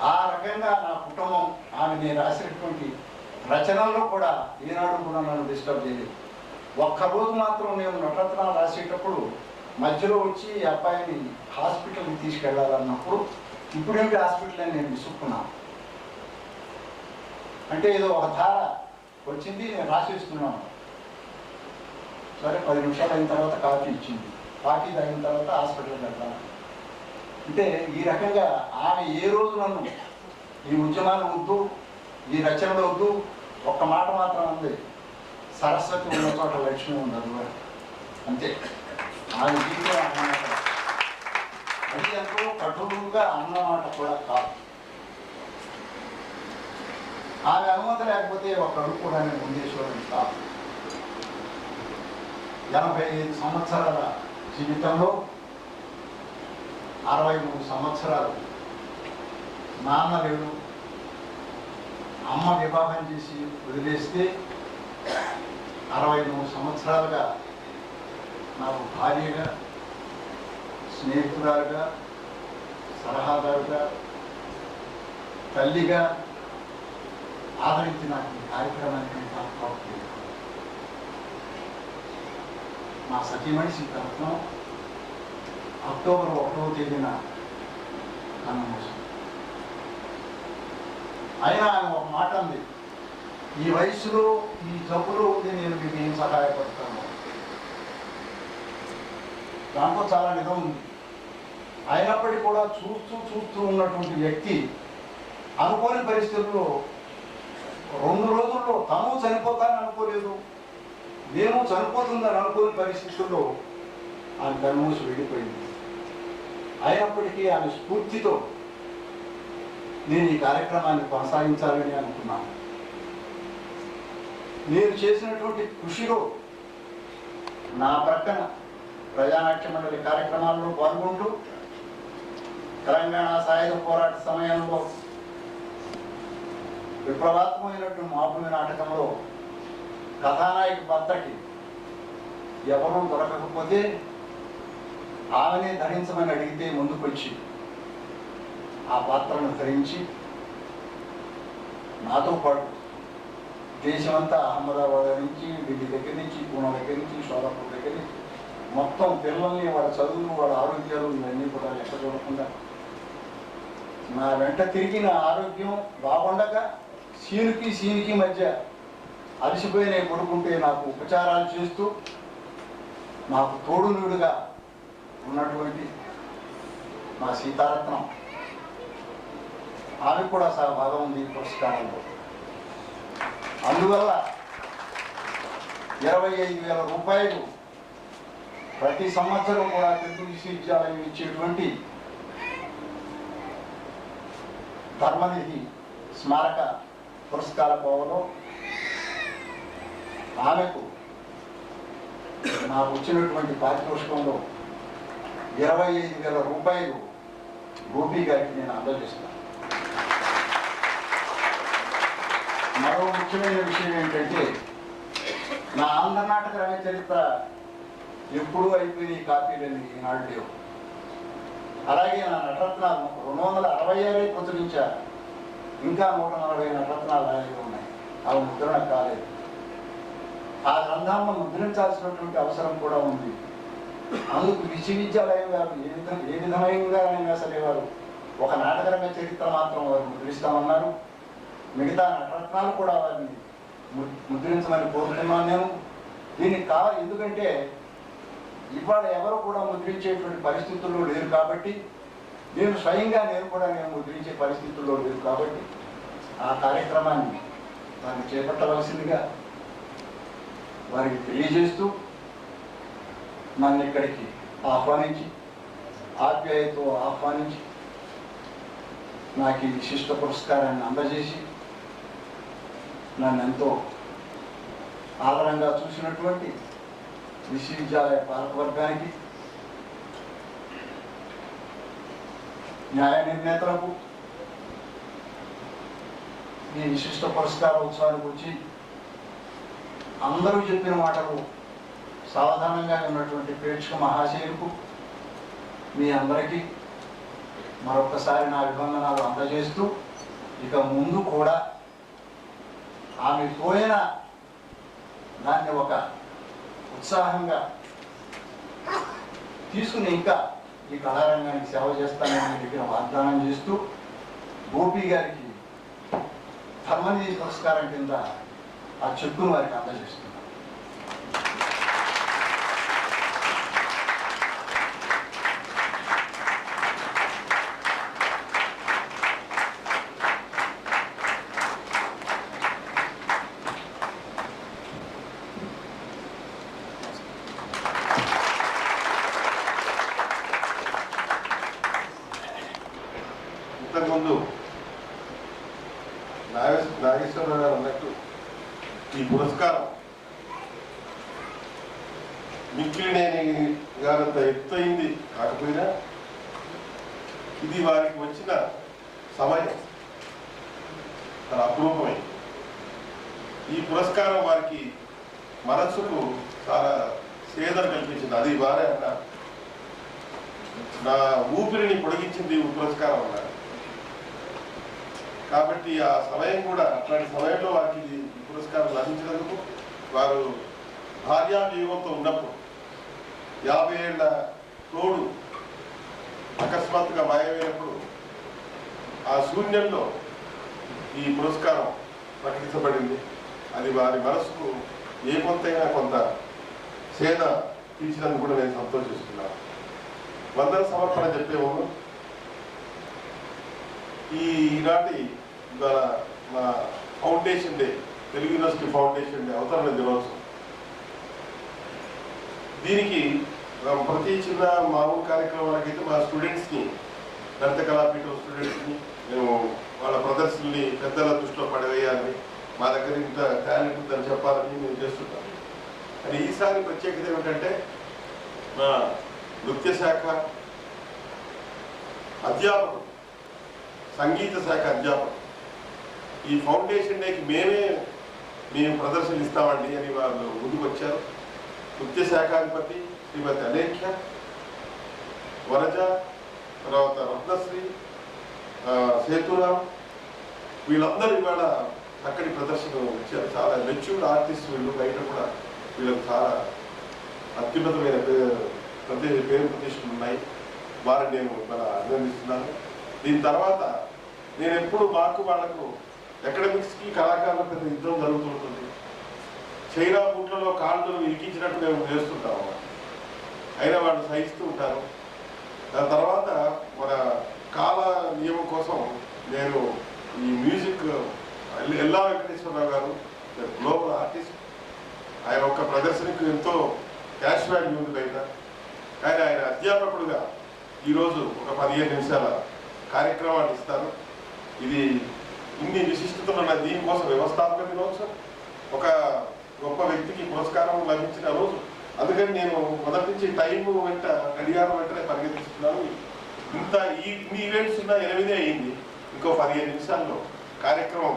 ఆ రకంగా నా కుటుంబం ఆమె నేను రాసినటువంటి రచనల్లో కూడా ఈనాడు కూడా నన్ను డిస్టర్బ్ చేయలేదు. ఒక్కరోజు మాత్రం నేను నటరత్నాలు రాసేటప్పుడు మధ్యలో వచ్చి ఈ అబ్బాయిని హాస్పిటల్కి తీసుకెళ్ళాలన్నప్పుడు ఇప్పుడేంటి హాస్పిటల్ అని నేను విసుక్కున్నాను. అంటే ఏదో ఒక ధార వచ్చింది, నేను రాసేస్తున్నాను. సరే 10 నిమిషాలు అయిన తర్వాత కాఫీ ఇచ్చింది, కాఫీ తాగిన తర్వాత హాస్పిటల్కి వెళ్తాను. అంటే ఈ రకంగా ఆమె ఏ రోజు నన్ను ఈ ఉద్యమాలు వద్దు, ఈ రచనలు వద్దు, ఒక్క మాట మాత్రం ఉంది, సరస్వతి ఉన్న చోట లక్ష్మి ఉండదు అని. అంతే ఆమె జీవితం అన్నమాట. అది ఎంతో కఠోరంగా అన్నమాట కూడా కాదు. ఆమె అనుమతి లేకపోతే ఒక అడుగు కూడా నేను ముందేశ్వరుడు కాదు. 85 సంవత్సరాల జీవితంలో 63 సంవత్సరాలు నాన్న లేడు, అమ్మ వివాహం చేసి వదిలేస్తే 63 సంవత్సరాలుగా నాకు భార్యగా, స్నేహితురాలుగా, సలహాదారుగా, తల్లిగా ఆదరించి నాకు ఈ కార్యక్రమానికి ప్రాప్తి. మా సతీమణి సీతారత్నం అక్టోబర్ 1వ తేదీన కన్నుమూసింది. అయినా ఆయన ఒక మాట ఉంది, ఈ వయసులో ఈ జబ్బులో ఉంది, నేను మీకు ఏం సహాయపడతాను. దాంట్లో చాలా నిజం ఉంది. అయినప్పటికీ కూడా చూస్తూ ఉన్నటువంటి వ్యక్తి అనుకోని పరిస్థితుల్లో 2 రోజుల్లో తను చనిపోతానని అనుకోలేదు, నేను చనిపోతుందని అనుకోని పరిస్థితుల్లో ఆమె కన్నుమూసి వెళ్ళిపోయింది. అయినప్పటికీ ఆమె స్ఫూర్తితో నేను ఈ కార్యక్రమాన్ని కొనసాగించాలని అనుకున్నాను. నేను చేసినటువంటి కృషిలో నా ప్రక్కన ప్రజానాట్య మండలి కార్యక్రమాల్లో పాల్గొంటూ తెలంగాణ సాయుధ పోరాట సమయంలో విప్లవాత్మకమైనటువంటి మాపుమి నాటకంలో కథానాయక పాత్రకి ఎవరూ దొరకకపోతే ఆమెనే ధరించమని అడిగితే ముందుకొచ్చి ఆ పాత్రను ధరించి నాతో పాటు దేశమంతా అహ్మదాబాద్ నుంచి ఢిల్లీ దగ్గర నుంచి పూణే దగ్గర నుంచి సోలాపూర్ దగ్గర నుంచి మొత్తం పిల్లల్ని వాళ్ళ చదువులు వాళ్ళ ఆరోగ్యాలు ఇవన్నీ కూడా లెక్క చూడకుండా నా వెంట తిరిగి నా ఆరోగ్యం బాగుండగా సీనుకి మధ్య అలసిపోయి నేను పడుకుంటే నాకు ఉపచారాలు చేస్తూ నాకు తోడునుడుగా ఉన్నటువంటి మా సీతారత్నం ఆమె కూడా సహభాగం ఉంది ఈ పురస్కారంలో. అందువల్ల 25,000 రూపాయలు ప్రతి సంవత్సరం కూడా తెలుగు విశ్వవిద్యాలయం ఇచ్చేటువంటి ధర్మనిధి స్మారక పురస్కార కోవలో ఆమెకు నాకు వచ్చినటువంటి పారితోషికంలో 25,000 రూపాయలు గోపి గారికి నేను అందజేస్తాను. మరో ముఖ్యమైన విషయం ఏంటంటే నా ఆంధ్ర నాటక రంగ చరిత్ర ఎప్పుడూ అయిపోయి కాపీలని ఈనాడు లేవు. అలాగే నా నటరత్నాలు 266 ప్రచురించారు. ఇంకా 140 నటరత్నాలు అలాగే ఉన్నాయి. అవి ముద్రణ కాలేదు. ఆ గ్రంథాలను ముద్రించాల్సినటువంటి అవసరం కూడా ఉంది. అందుకు విశ్వవిద్యాలయం వారు ఏ విధమైనగా సరే వారు ఒక నాటకరంగ చరిత్ర మాత్రం వారు ముద్రిస్తామన్నారు. మిగతా నటరత్నాలు కూడా వారిని ముద్రించమని కోరుతున్నాను నేను. దీనికి కావాలి, ఎందుకంటే ఇవాళ ఎవరు కూడా ముద్రించేటువంటి పరిస్థితుల్లో లేరు కాబట్టి, నేను స్వయంగా నేను ముద్రించే పరిస్థితుల్లో లేరు కాబట్టి ఆ కార్యక్రమాన్ని దాన్ని చేపట్టవలసిందిగా వారికి తెలియజేస్తూ నన్ను ఇక్కడికి ఆహ్వానించి ఆప్యాయతో ఆహ్వానించి నాకు ఈ విశిష్ట పురస్కారాన్ని అందజేసి నన్ను ఎంతో ఆదరంగా చూసినటువంటి విశ్వవిద్యాలయ పాలకవర్గానికి, న్యాయ నిర్ణేతలకు, ఈ విశిష్ట పురస్కార ఉత్సవానికి వచ్చి అందరూ చెప్పిన మాటలు సావధానంగా ఉన్నటువంటి ప్రేక్షక మహాశయులకు మీ అందరికీ మరొకసారి నా అభివందనాలు అందజేస్తూ, ఇక ముందు కూడా ఆమె పోయిన దాన్ని ఒక ఉత్సాహంగా తీసుకుని ఇంకా ఈ కళారంగానికి సేవ చేస్తానని దగ్గర వాగ్దానం చేస్తూ గోపి గారికి ధర్మనిధి పురస్కారం కింద ఆ చెక్కును వారికి అందజేస్తున్నాను. ఇంతకుముందు నాగేశ్వరరావు గారు అన్నట్టు ఈ పురస్కారం మిక్కిలినేని గారంత ఎత్తయింది కాకపోయినా ఇది వారికి వచ్చిన సమయం చాలా అపూర్వమైంది. ఈ పురస్కారం వారికి మనస్సుకు చాలా సేదన కల్పించింది. అది వారే అన్నారు, నా ఊపిరిని పొడిగించింది ఈ పురస్కారం అన్నారు. కాబట్టి ఆ సమయం కూడా అట్లాంటి సమయంలో వారికి ఈ పురస్కారం లభించినందుకు, వారు భార్యావియోగంతో ఉన్నప్పుడు 50 ఏళ్ల తోడు అకస్మాత్తుగా మాయమైనప్పుడు ఆ శూన్యంలో ఈ పురస్కారం ప్రకటించబడింది. అది వారి మనసుకు ఏ కొంతైనా కొంత సేద తీర్చినందుకు కూడా నేను సంతోషిస్తున్నాను. వందన సమర్పణ చెప్పే ముందు ఈనాటి మా foundation day, Telugu university foundation day అవతరణ దినోత్సవం. దీనికి ప్రతి చిన్న మామూలు కార్యక్రమాలకైతే మా స్టూడెంట్స్ని, లలిత కళాపీఠం స్టూడెంట్స్ని మేము వాళ్ళ ప్రదర్శనని పెద్దల దృష్టిలో పడవేయాలని, మా దగ్గర ఇంత టాలెంట్ ఉందని చెప్పాలని మేము చేస్తుంటాం. కానీ ఈసారి ప్రత్యేకత ఏమిటంటే మా నృత్య శాఖ అధ్యాపకులు, సంగీత శాఖ అధ్యాపకులు ఈ ఫౌండేషన్ డేకి మేము ప్రదర్శనలు ఇస్తామండి అని వాళ్ళు ముందుకు వచ్చారు. నృత్య శాఖాధిపతి శ్రీమతి అలేఖ్య, వరజ, తర్వాత రత్నశ్రీ, సేతురాం వీళ్ళందరూ ఇవాళ అక్కడి ప్రదర్శన వచ్చారు. చాలా మెచ్యూర్డ్ ఆర్టిస్ట్ వీళ్ళు. బయట కూడా వీళ్ళకి చాలా అత్యున్నతమైన పేరు ప్రతిష్టలు ఉన్నాయి. వారిని నేను మన అభినందిస్తున్నాను. దీని తర్వాత నేను ఎప్పుడు మాకు వాళ్ళకు అకాడమిక్స్కి కళాకారుల పెద్ద యుద్ధం జరుగుతుంటుంది. చైనా బూట్లలో కాళ్ళను ఇరికించినట్టు మేము చేస్తుంటాము. అయినా వాళ్ళు సహిస్తూ ఉంటారు. దాని తర్వాత మన కాల నియమం కోసం నేను ఈ మ్యూజిక్ ఎల్లా వెంకటేశ్వరరావు గారు గ్లోబల్ ఆర్టిస్ట్. ఆయన ఒక్క ప్రదర్శనకు ఎంతో క్యాష్ వాల్యూ ఉంది బయట. కానీ ఆయన అధ్యాపకుడుగా ఈరోజు ఒక 15 నిమిషాల కార్యక్రమాన్ని ఇస్తారు. ఇది ఇన్ని విశిష్టతలు ఉన్న దీనికోసం వ్యవస్థాపక దినోత్సవం, ఒక గొప్ప వ్యక్తికి పురస్కారం లభించిన రోజు. అందుకని నేను మొదటి నుంచి టైం వెంట గడియారం వెంటనే పరిగెత్తిస్తున్నాను. ఇన్ని ఈవెంట్స్ ఉన్న 8 అయింది. ఇంకో 15 నిమిషాల్లో కార్యక్రమం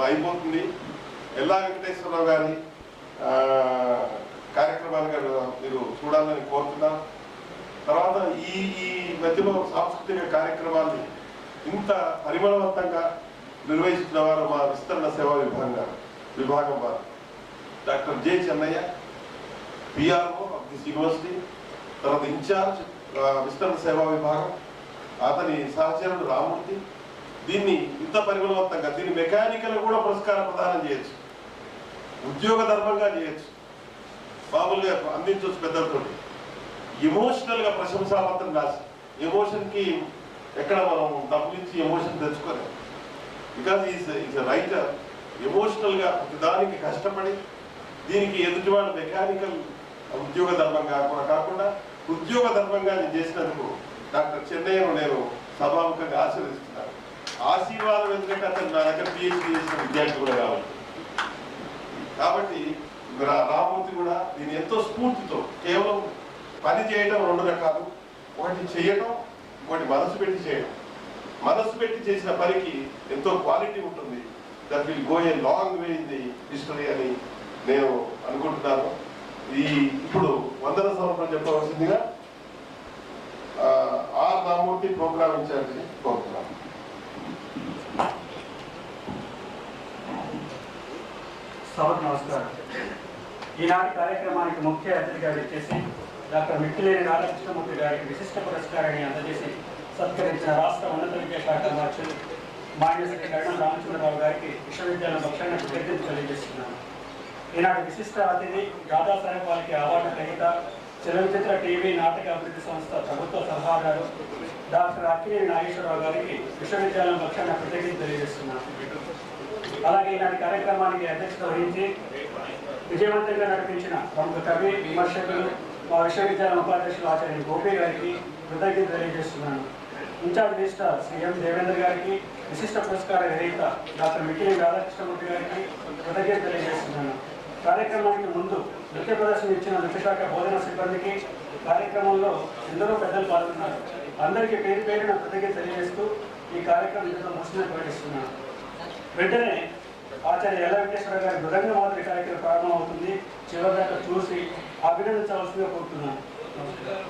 అయిపోతుంది. ఎల్లా వెంకటేశ్వరరావు గారి కార్యక్రమాలుగా మీరు చూడాలని కోరుతున్నాను. తర్వాత ఈ మధ్యలో సాంస్కృతిక కార్యక్రమాన్ని ఇంత పరిమళవంతంగా నిర్వహిస్తున్న వారు మా విస్తరణ సేవా విభాగం వారు doctor J Chennaiah, PRO of this university. తర్వాత ఇన్ఛార్జ్ విస్తరణ సేవా విభాగం అతని సహచరుడు రామూర్తి. దీన్ని ఇంత పరిమళవంతంగా దీన్ని మెకానికల్ కూడా పురస్కార ప్రదానం చేయొచ్చు, ఉద్యోగ ధర్మంగా చేయొచ్చు, మామూలుగా అందించవచ్చు పెద్దలతో. ఎమోషనల్గా ప్రశంసాపత్రం రాసి ఎమోషన్కి ఎక్కడ మనం డబ్బులు ఇచ్చి ఎమోషన్ తెచ్చుకోలేము. Because is writer. ఎమోషనల్గా దానికి కష్టపడి దీనికి ఎదుటివాడు మెకానికల్ ఉద్యోగ ధర్మంగా కాకుండా ఉద్యోగ ధర్మంగా నేను చేసినందుకు డాక్టర్ చెన్నయ్యను నేను సభాముఖంగా ఆశీర్వదిస్తున్నాను. ఆశీర్వాదం ఎందుకంటే అతను నా దగ్గర పిహెచ్డీ చేసిన విద్యార్థి కూడా కాబట్టి రామూర్తి కూడా దీన్ని ఎంతో స్ఫూర్తితో, కేవలం పని చేయడం 2 రకాలు, ఒకటి చేయడం, ఇంకోటి మనసు పెట్టి చేయడం. మనసు పెట్టి చేసిన పనికి ఎంతో క్వాలిటీ ఉంటుంది. That will go a long way in the history అని నేను అనుకుంటున్నాను. ఇప్పుడు వందన సమర్పణ చెప్పవలసిందిగా ఆర్ రామూర్తి ప్రోగ్రామ్ ఇన్ఛార్జిని కోరుతున్నాను. సభకు నమస్కారం. ఈనాటి కార్యక్రమానికి ముఖ్య అతిథిగా వచ్చేసి డాక్టర్ మిక్కిలేని రాధాకృష్ణమూర్తి గారికి విశిష్ట పురస్కారాన్ని అందజేసి సత్కరించిన రాష్ట్ర ఉన్నత విద్యాశాఖ మార్చులు మాన్య శ్రీ కరణం రామచంద్రరావు గారికి విశ్వవిద్యాలయం పక్షాన కృతజ్ఞతలు తెలియజేస్తున్నాను. ఈనాటి విశిష్ట అతిథి దాదాసాహెబ్ ఫాల్కే అవార్డు గ్రహీత, చలనచిత్ర టీవీ నాటక అభివృద్ధి సంస్థ ప్రభుత్వ సలహాదారు డాక్టర్ అక్కినేని నాగేశ్వరరావు గారికి విశ్వవిద్యాలయం పక్షాన కృతజ్ఞతలు తెలియజేస్తున్నాను. అలాగే ఈనాటి కార్యక్రమానికి అధ్యక్షత వహించి విజయవంతంగా నడిపించిన ప్రముఖ కవి, విమర్శకులు, మా విశ్వవిద్యాలయం ఉపాధ్యక్షులు ఆచార్య గోపి గారికి కృతజ్ఞతలు తెలియజేస్తున్నాను. ఇన్ఛార్జ్ మినిస్టర్ శ్రీ ఎం దేవేంద్ర గారికి, విశిష్ట పురస్కార గ్రహీత డాక్టర్ మిక్కిలేని రాధాకృష్ణమూర్తి గారికి కృతజ్ఞతలు తెలియజేస్తున్నాను. కార్యక్రమానికి ముందు నృత్య ప్రదర్శన ఇచ్చిన నృత్యశాఖ బోధన సిబ్బందికి, కార్యక్రమంలో ఎందరో పెద్దలు పాల్గొన్నారు. అందరికీ పేరు పేరున కృతజ్ఞత తెలియజేస్తూ ఈ కార్యక్రమం ఇందులో ముఖ్యంగా ప్రకటిస్తున్నాను. వెంటనే ఆచార్య ఎల్ల వెంకటేశ్వర గారి మృదంగ మాదిరి కార్యక్రమం ప్రారంభమవుతుంది. చివరిదాకా చూసి అభినందించవలసిందిగా కోరుతున్నాను. నమస్కారం.